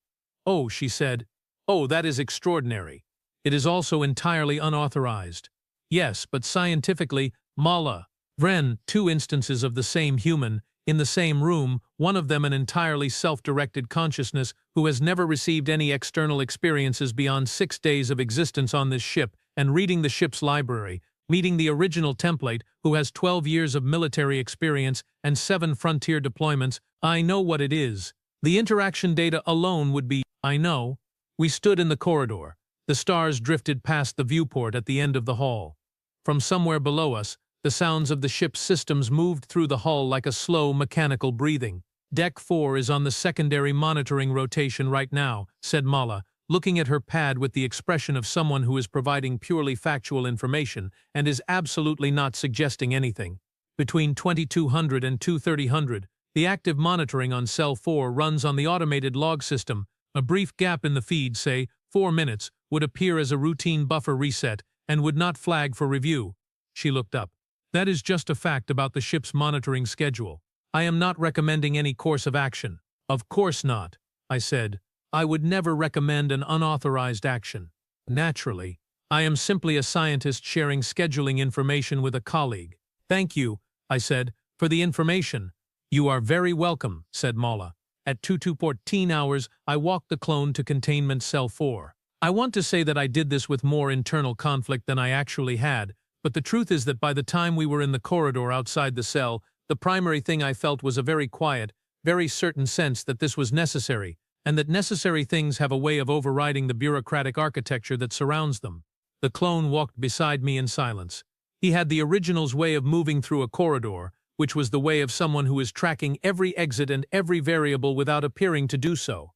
Oh, she said. Oh, that is extraordinary. It is also entirely unauthorized. Yes, but scientifically, Mala, Vren, 2 instances of the same human, in the same room, one of them an entirely self-directed consciousness who has never received any external experiences beyond 6 days of existence on this ship and reading the ship's library, meeting the original template who has 12 years of military experience and 7 frontier deployments. I know what it is. The interaction data alone would be, I know. We stood in the corridor. The stars drifted past the viewport at the end of the hall. From somewhere below us, the sounds of the ship's systems moved through the hull like a slow, mechanical breathing. Deck 4 is on the secondary monitoring rotation right now, said Mala, looking at her pad with the expression of someone who is providing purely factual information and is absolutely not suggesting anything. Between 2200 and 2300, the active monitoring on Cell 4 runs on the automated log system. A brief gap in the feed, say 4 minutes, would appear as a routine buffer reset and would not flag for review. She looked up. That is just a fact about the ship's monitoring schedule. I am not recommending any course of action. Of course not, I said. I would never recommend an unauthorized action. Naturally, I am simply a scientist sharing scheduling information with a colleague. Thank you, I said, for the information. You are very welcome, said Mala. At 2214 hours, I walked the clone to containment cell 4. I want to say that I did this with more internal conflict than I actually had, but the truth is that by the time we were in the corridor outside the cell, the primary thing I felt was a very quiet, very certain sense that this was necessary, and that necessary things have a way of overriding the bureaucratic architecture that surrounds them. The clone walked beside me in silence. He had the original's way of moving through a corridor, which was the way of someone who is tracking every exit and every variable without appearing to do so.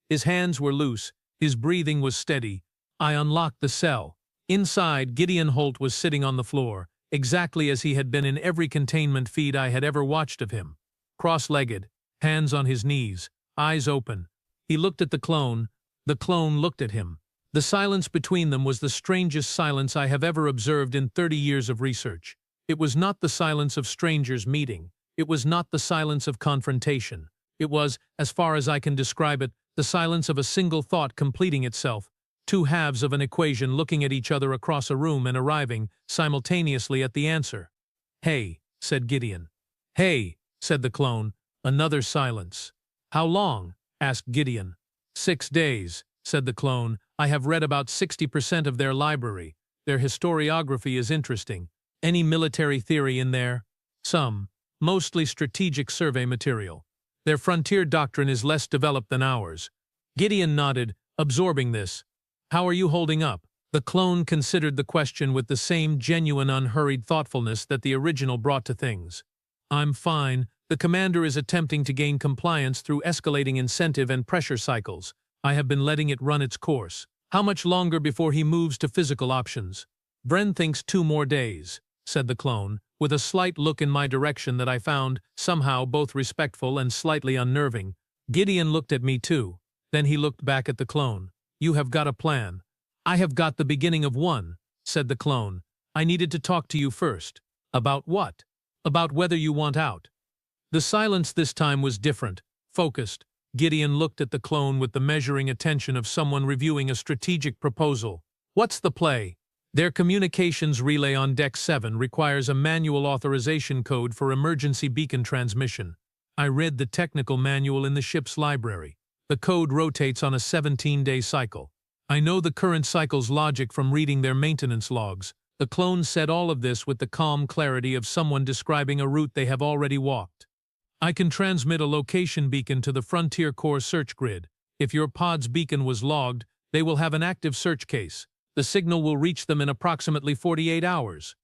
His hands were loose, his breathing was steady. I unlocked the cell. Inside, Gideon Holt was sitting on the floor, exactly as he had been in every containment feed I had ever watched of him. Cross-legged, hands on his knees, eyes open. He looked at the clone looked at him. The silence between them was the strangest silence I have ever observed in 30 years of research. It was not the silence of strangers meeting. It was not the silence of confrontation. It was, as far as I can describe it, the silence of a single thought completing itself. 2 halves of an equation looking at each other across a room and arriving, simultaneously at the answer. Hey, said Gideon. Hey, said the clone. Another silence. How long? Asked Gideon. 6 days, said the clone. I have read about 60% of their library. Their historiography is interesting. Any military theory in there? Some. Mostly strategic survey material. Their frontier doctrine is less developed than ours. Gideon nodded, absorbing this. How are you holding up? The clone considered the question with the same genuine unhurried thoughtfulness that the original brought to things. I'm fine. The commander is attempting to gain compliance through escalating incentive and pressure cycles. I have been letting it run its course. How much longer before he moves to physical options? Vren thinks 2 more days, said the clone, with a slight look in my direction that I found, somehow, both respectful and slightly unnerving. Gideon looked at me too. Then he looked back at the clone. "You have got a plan." "I have got the beginning of one," said the clone. "I needed to talk to you first." "About what?" "About whether you want out." The silence this time was different, focused. Gideon looked at the clone with the measuring attention of someone reviewing a strategic proposal. "What's the play?" "Their communications relay on Deck 7 requires a manual authorization code for emergency beacon transmission." I read the technical manual in the ship's library. The code rotates on a 17-day cycle. I know the current cycle's logic from reading their maintenance logs. The clone said all of this with the calm clarity of someone describing a route they have already walked. "I can transmit a location beacon to the Frontier Corps search grid. If your pod's beacon was logged, they will have an active search case. The signal will reach them in approximately 48 hours.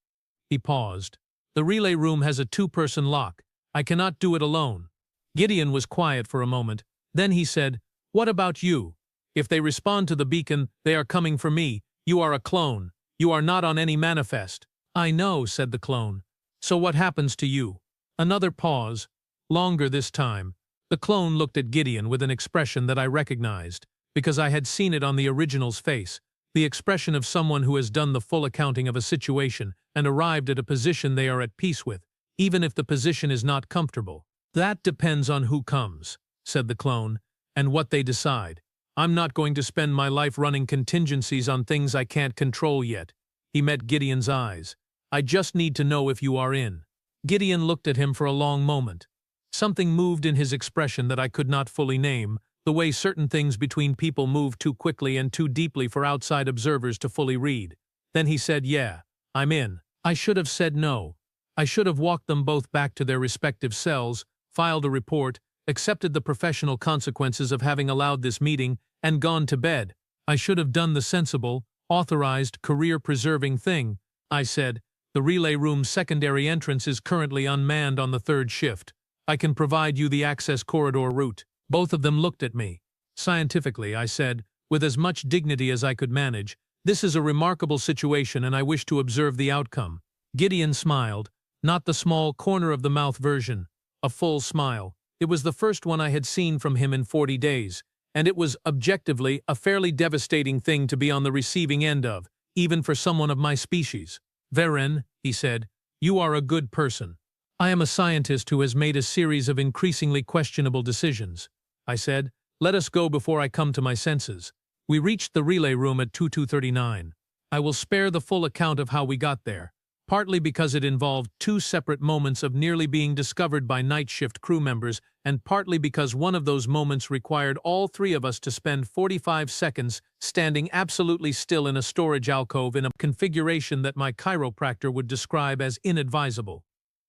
He paused. "The relay room has a 2-person lock. I cannot do it alone." Gideon was quiet for a moment. Then he said, "What about you? If they respond to the beacon, they are coming for me. You are a clone. You are not on any manifest." "I know," said the clone. "So what happens to you?" Another pause. Longer this time. The clone looked at Gideon with an expression that I recognized, because I had seen it on the original's face, the expression of someone who has done the full accounting of a situation and arrived at a position they are at peace with, even if the position is not comfortable. "That depends on who comes," said the clone, "and what they decide. I'm not going to spend my life running contingencies on things I can't control yet." He met Gideon's eyes. "I just need to know if you are in." Gideon looked at him for a long moment. Something moved in his expression that I could not fully name, the way certain things between people move too quickly and too deeply for outside observers to fully read. Then he said, "Yeah, I'm in." I should have said no. I should have walked them both back to their respective cells, filed a report, accepted the professional consequences of having allowed this meeting, and gone to bed. I should have done the sensible, authorized, career-preserving thing. I said, "The relay room's secondary entrance is currently unmanned on the 3rd shift. I can provide you the access corridor route." Both of them looked at me. "Scientifically," I said, with as much dignity as I could manage, "this is a remarkable situation and I wish to observe the outcome." Gideon smiled, not the small corner-of-the-mouth version, a full smile. It was the first one I had seen from him in 40 days, and it was, objectively, a fairly devastating thing to be on the receiving end of, even for someone of my species. "Varen," he said, "you are a good person." "I am a scientist who has made a series of increasingly questionable decisions." I said, "Let us go before I come to my senses." We reached the relay room at 2239. I will spare the full account of how we got there, partly because it involved 2 separate moments of nearly being discovered by night shift crew members, and partly because one of those moments required all 3 of us to spend 45 seconds standing absolutely still in a storage alcove in a configuration that my chiropractor would describe as inadvisable.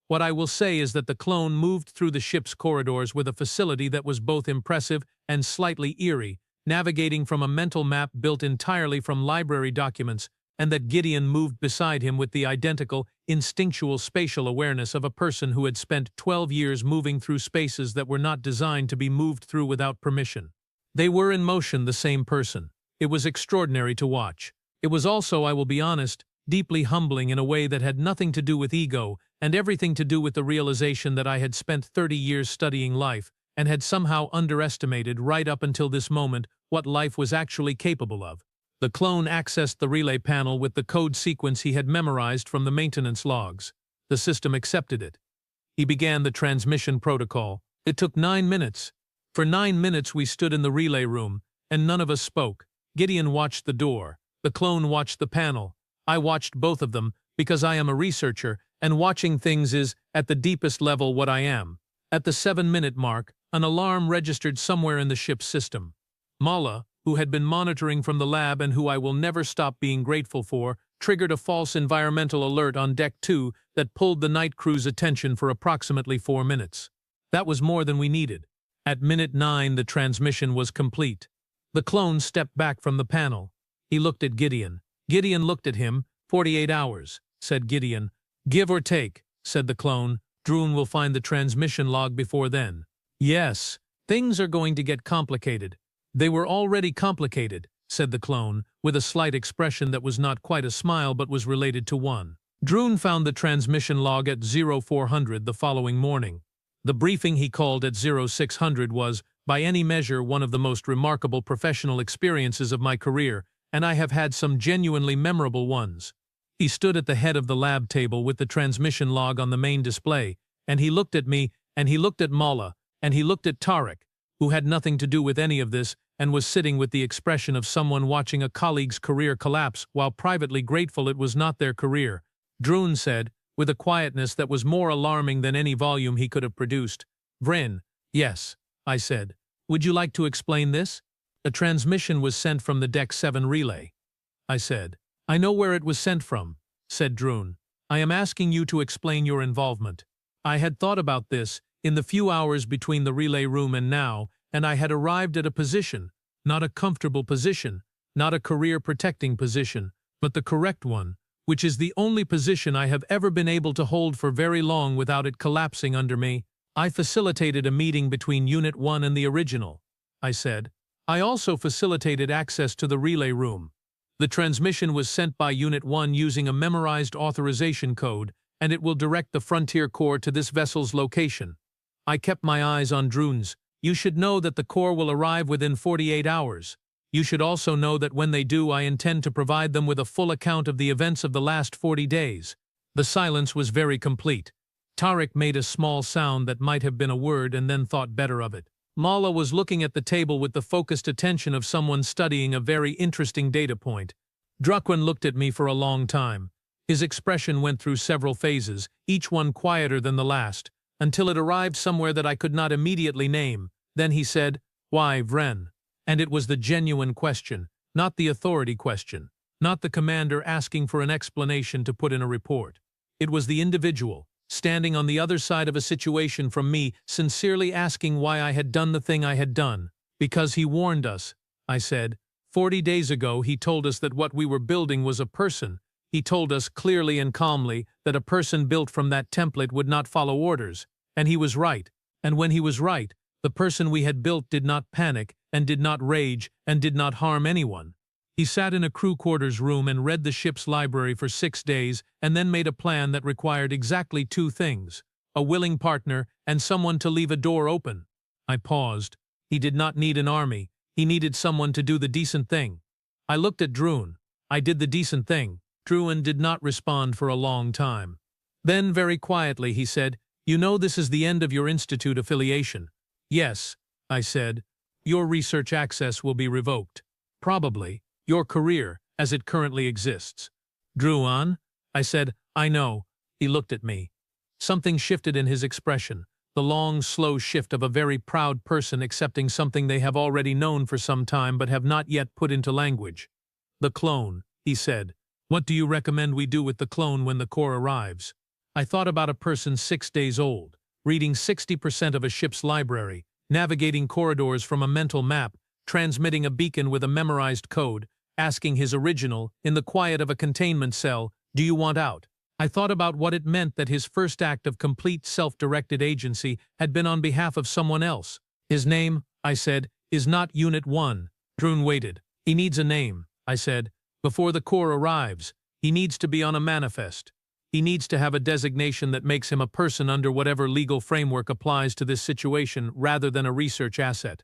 What I will say is that the clone moved through the ship's corridors with a facility that was both impressive and slightly eerie, navigating from a mental map built entirely from library documents, and that Gideon moved beside him with the identical, instinctual spatial awareness of a person who had spent 12 years moving through spaces that were not designed to be moved through without permission. They were in motion the same person. It was extraordinary to watch. It was also, I will be honest, deeply humbling in a way that had nothing to do with ego, and everything to do with the realization that I had spent 30 years studying life, and had somehow underestimated, right up until this moment, what life was actually capable of. The clone accessed the relay panel with the code sequence he had memorized from the maintenance logs. The system accepted it. He began the transmission protocol. It took 9 minutes. For 9 minutes we stood in the relay room, and none of us spoke. Gideon watched the door. The clone watched the panel. I watched both of them, because I am a researcher, and watching things is, at the deepest level, what I am. At the 7-minute mark, an alarm registered somewhere in the ship's system. Mala, who had been monitoring from the lab and who I will never stop being grateful for, triggered a false environmental alert on Deck 2 that pulled the night crew's attention for approximately 4 minutes. That was more than we needed. At minute 9, the transmission was complete. The clone stepped back from the panel. He looked at Gideon. Gideon looked at him. 48 hours, said Gideon. Give or take, said the clone. Droon will find the transmission log before then. Yes, things are going to get complicated. They were already complicated, said the clone, with a slight expression that was not quite a smile but was related to one. Droon found the transmission log at 0400 the following morning. The briefing he called at 0600 was, by any measure, one of the most remarkable professional experiences of my career, and I have had some genuinely memorable ones. He stood at the head of the lab table with the transmission log on the main display, and he looked at me, and he looked at Mala, and he looked at Tariq, who had nothing to do with any of this and was sitting with the expression of someone watching a colleague's career collapse while privately grateful it was not their career. Droon said, with a quietness that was more alarming than any volume he could have produced, "Vrin." "Yes," I said. "Would you like to explain this?" "A transmission was sent from the Deck 7 relay," I said. "I know where it was sent from," said Droon. "I am asking you to explain your involvement." I had thought about this in the few hours between the relay room and now, and I had arrived at a position, not a comfortable position, not a career-protecting position, but the correct one, which is the only position I have ever been able to hold for very long without it collapsing under me. "I facilitated a meeting between Unit 1 and the original," I said. "I also facilitated access to the relay room. The transmission was sent by Unit 1 using a memorized authorization code, and it will direct the Frontier Corps to this vessel's location." I kept my eyes on Droon's. "You should know that the Corps will arrive within 48 hours. You should also know that when they do, I intend to provide them with a full account of the events of the last 40 days. The silence was very complete. Tariq made a small sound that might have been a word and then thought better of it. Mala was looking at the table with the focused attention of someone studying a very interesting data point. Druckwan looked at me for a long time. His expression went through several phases, each one quieter than the last, until it arrived somewhere that I could not immediately name. Then he said, "Why, Vren?" And it was the genuine question, not the authority question, not the commander asking for an explanation to put in a report. It was the individual, standing on the other side of a situation from me, sincerely asking why I had done the thing I had done. "Because he warned us," I said. 40 days ago he told us that what we were building was a person. He told us clearly and calmly that a person built from that template would not follow orders. And he was right. And when he was right, the person we had built did not panic, and did not rage, and did not harm anyone. He sat in a crew quarters room and read the ship's library for 6 days, and then made a plan that required exactly 2 things: a willing partner and someone to leave a door open. I paused. He did not need an army. He needed someone to do the decent thing. I looked at Droon. I did the decent thing. Droon did not respond for a long time. Then, very quietly, he said, "You know this is the end of your institute affiliation." "Yes," I said. "Your research access will be revoked. Probably. Your career, as it currently exists." "Droon?" I said. "I know." He looked at me. Something shifted in his expression, the long, slow shift of a very proud person accepting something they have already known for some time but have not yet put into language. "The clone," he said. "What do you recommend we do with the clone when the Corps arrives?" I thought about a person 6 days old, reading 60% of a ship's library, navigating corridors from a mental map, transmitting a beacon with a memorized code, asking his original, in the quiet of a containment cell, "Do you want out?" I thought about what it meant that his first act of complete self-directed agency had been on behalf of someone else. "His name," I said, "is not Unit 1. Droon waited. "He needs a name," I said. "Before the Corps arrives, he needs to be on a manifest. He needs to have a designation that makes him a person under whatever legal framework applies to this situation rather than a research asset."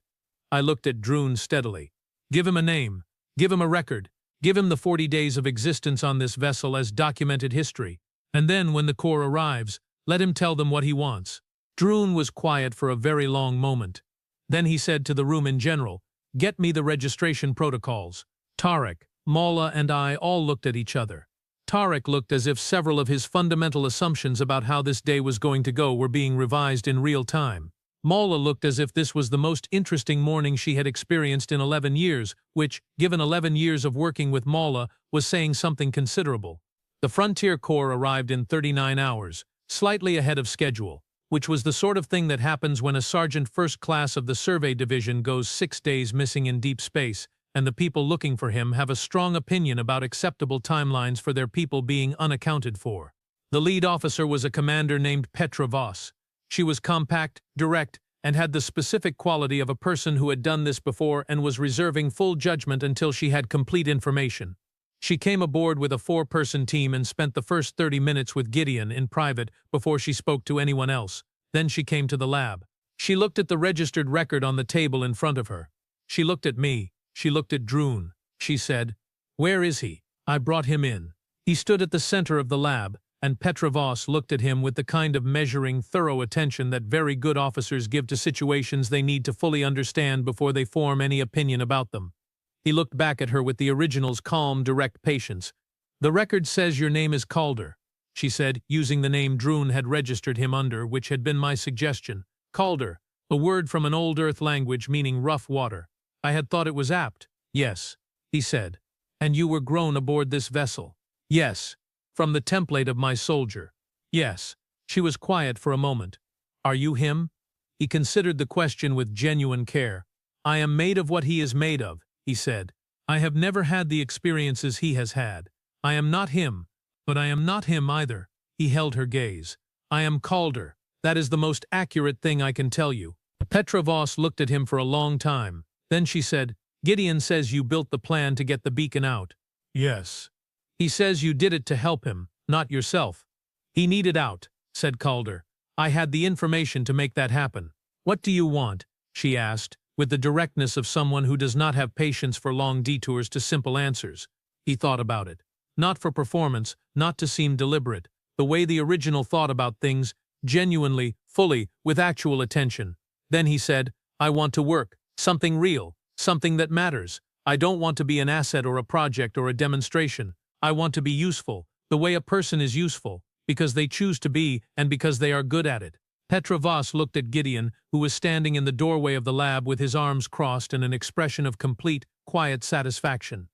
I looked at Droon steadily. "Give him a name. Give him a record. Give him the 40 days of existence on this vessel as documented history. And then, when the Corps arrives, let him tell them what he wants." Droon was quiet for a very long moment. Then he said to the room in general, "Get me the registration protocols." Tariq, Mala, and I all looked at each other. Tariq looked as if several of his fundamental assumptions about how this day was going to go were being revised in real time. Mala looked as if this was the most interesting morning she had experienced in 11 years, which, given 11 years of working with Mala, was saying something considerable. The Frontier Corps arrived in 39 hours, slightly ahead of schedule, which was the sort of thing that happens when a sergeant first class of the survey division goes 6 days missing in deep space, and the people looking for him have a strong opinion about acceptable timelines for their people being unaccounted for. The lead officer was a commander named Petra Voss. She was compact, direct, and had the specific quality of a person who had done this before and was reserving full judgment until she had complete information. She came aboard with a 4-person team and spent the first 30 minutes with Gideon in private before she spoke to anyone else. Then she came to the lab. She looked at the registered record on the table in front of her. She looked at me. She looked at Droon. She said, "Where is he?" I brought him in. He stood at the center of the lab, and Petra Voss looked at him with the kind of measuring, thorough attention that very good officers give to situations they need to fully understand before they form any opinion about them. He looked back at her with the original's calm, direct patience. "The record says your name is Calder," she said, using the name Droon had registered him under, which had been my suggestion. Calder, a word from an old Earth language meaning rough water. I had thought it was apt. "Yes," he said. "And you were grown aboard this vessel?" "Yes. From the template of my soldier." "Yes." She was quiet for a moment. "Are you him?" He considered the question with genuine care. "I am made of what he is made of," he said. "I have never had the experiences he has had. I am not him, but I am not him either." He held her gaze. "I am Calder. That is the most accurate thing I can tell you." Petra Voss looked at him for a long time. Then she said, "Gideon says you built the plan to get the beacon out." "Yes." "He says you did it to help him, not yourself." "He needed out," said Calder. "I had the information to make that happen." "What do you want?" she asked, with the directness of someone who does not have patience for long detours to simple answers. He thought about it. Not for performance, not to seem deliberate. The way the original thought about things, genuinely, fully, with actual attention. Then he said, "I want to work. Something real. Something that matters. I don't want to be an asset or a project or a demonstration. I want to be useful, the way a person is useful, because they choose to be and because they are good at it." Petra Voss looked at Gideon, who was standing in the doorway of the lab with his arms crossed and an expression of complete, quiet satisfaction.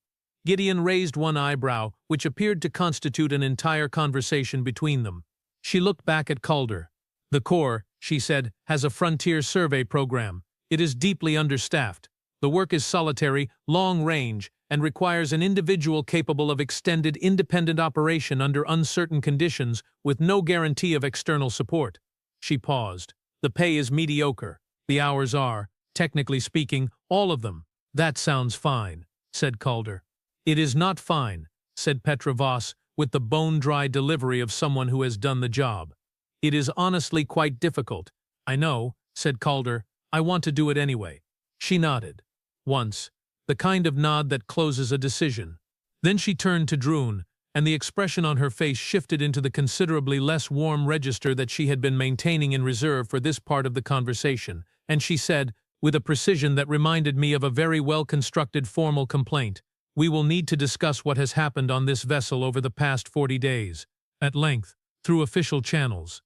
Gideon raised one eyebrow, which appeared to constitute an entire conversation between them. She looked back at Calder. "The Corps," she said, "has a frontier survey program. It is deeply understaffed. The work is solitary, long-range, and requires an individual capable of extended independent operation under uncertain conditions with no guarantee of external support." She paused. "The pay is mediocre. The hours are, technically speaking, all of them." "That sounds fine," said Calder. "It is not fine," said Petra Voss, with the bone-dry delivery of someone who has done the job. "It is honestly quite difficult." "I know," said Calder. "I want to do it anyway." She nodded. Once. The kind of nod that closes a decision. Then she turned to Droon, and the expression on her face shifted into the considerably less warm register that she had been maintaining in reserve for this part of the conversation, and she said, with a precision that reminded me of a very well-constructed formal complaint, "We will need to discuss what has happened on this vessel over the past 40 days, at length, through official channels."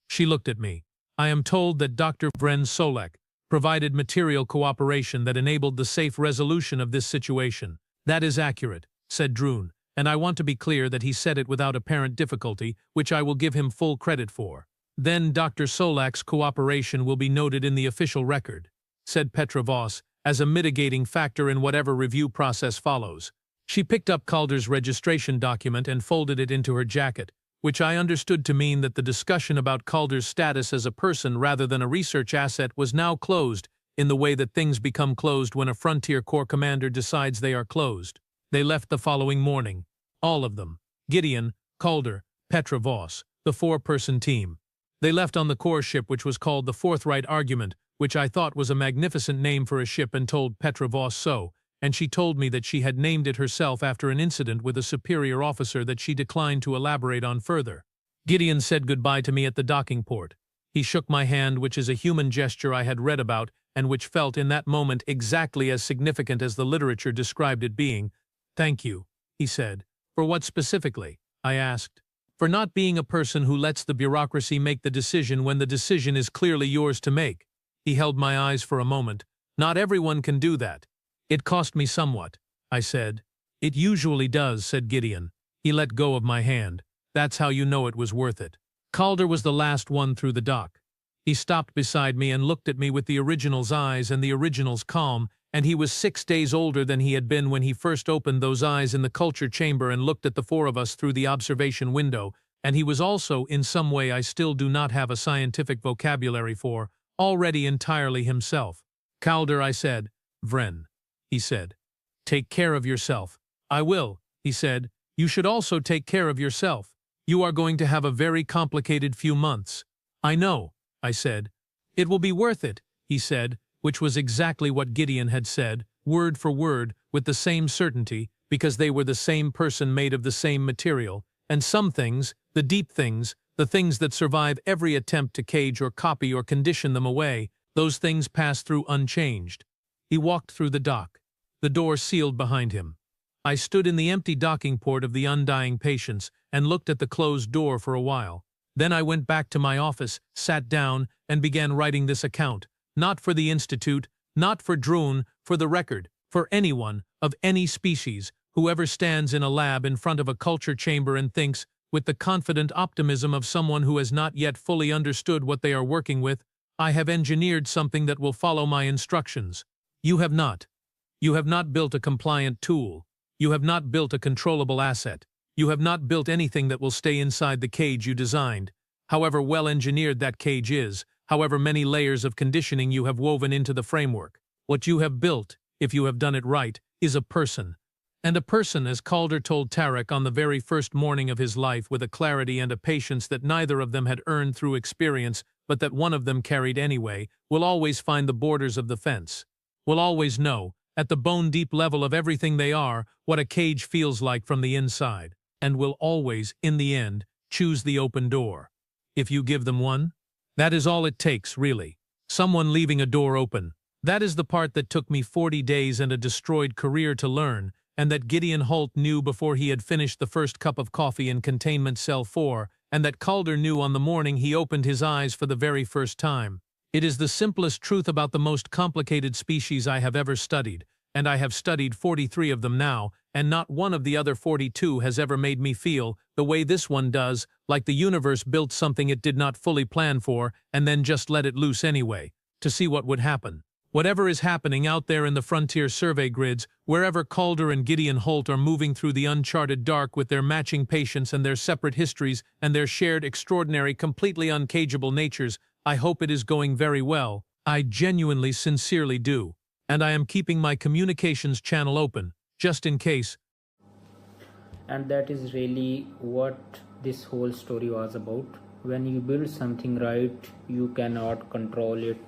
She looked at me. "I am told that Dr. Vren Solek provided material cooperation that enabled the safe resolution of this situation." "That is accurate," said Droon, "and I want to be clear that he said it without apparent difficulty, which I will give him full credit for." "Then Dr. Solak's cooperation will be noted in the official record," said Petra Voss, "as a mitigating factor in whatever review process follows." She picked up Calder's registration document and folded it into her jacket, which I understood to mean that the discussion about Calder's status as a person rather than a research asset was now closed, in the way that things become closed when a Frontier Corps commander decides they are closed. They left the following morning. All of them. Gideon, Calder, Petra Voss, the 4-person team. They left on the Corps ship which was called the Forthright Argument, which I thought was a magnificent name for a ship and told Petra Voss so, and she told me that she had named it herself after an incident with a superior officer that she declined to elaborate on further. Gideon said goodbye to me at the docking port. He shook my hand, which is a human gesture I had read about and which felt in that moment exactly as significant as the literature described it being. "Thank you," he said. "For what specifically?" I asked. "For not being a person who lets the bureaucracy make the decision when the decision is clearly yours to make." He held my eyes for a moment. "Not everyone can do that." "It cost me somewhat," I said. "It usually does," said Gideon. He let go of my hand. "That's how you know it was worth it." Calder was the last one through the dock. He stopped beside me and looked at me with the original's eyes and the original's calm, and he was 6 days older than he had been when he first opened those eyes in the culture chamber and looked at the 4 of us through the observation window, and he was also, in some way I still do not have a scientific vocabulary for, already entirely himself. "Calder," I said. "Vren," he said. "Take care of yourself." "I will," he said, "you should also take care of yourself. You are going to have a very complicated few months." "I know," I said. "It will be worth it," he said, which was exactly what Gideon had said, word for word, with the same certainty, because they were the same person made of the same material, and some things, the deep things, the things that survive every attempt to cage or copy or condition them away, those things pass through unchanged. He walked through the dock. The door sealed behind him. I stood in the empty docking port of the Undying Patience and looked at the closed door for a while. Then I went back to my office, sat down, and began writing this account, not for the Institute, not for Drone, for the record, for anyone, of any species, whoever stands in a lab in front of a culture chamber and thinks, with the confident optimism of someone who has not yet fully understood what they are working with, "I have engineered something that will follow my instructions." You have not. You have not built a compliant tool. You have not built a controllable asset. You have not built anything that will stay inside the cage you designed. However well engineered that cage is, however many layers of conditioning you have woven into the framework, what you have built, if you have done it right, is a person. And a person, as Calder told Tarek on the very first morning of his life with a clarity and a patience that neither of them had earned through experience, but that one of them carried anyway, will always find the borders of the fence. Will always know, at the bone-deep level of everything they are, what a cage feels like from the inside, and will always, in the end, choose the open door. If you give them one, that is all it takes, really. Someone leaving a door open. That is the part that took me 40 days and a destroyed career to learn, and that Gideon Holt knew before he had finished the first cup of coffee in Containment Cell 4, and that Calder knew on the morning he opened his eyes for the very first time. It is the simplest truth about the most complicated species I have ever studied, and I have studied 43 of them now, and not one of the other 42 has ever made me feel, the way this one does, like the universe built something it did not fully plan for, and then just let it loose anyway, to see what would happen. Whatever is happening out there in the frontier survey grids, wherever Calder and Gideon Holt are moving through the uncharted dark with their matching patience and their separate histories and their shared extraordinary, completely uncageable natures, I hope it is going very well. I genuinely, sincerely do. And I am keeping my communications channel open, just in case. And that is really what this whole story was about. When you build something right, you cannot control it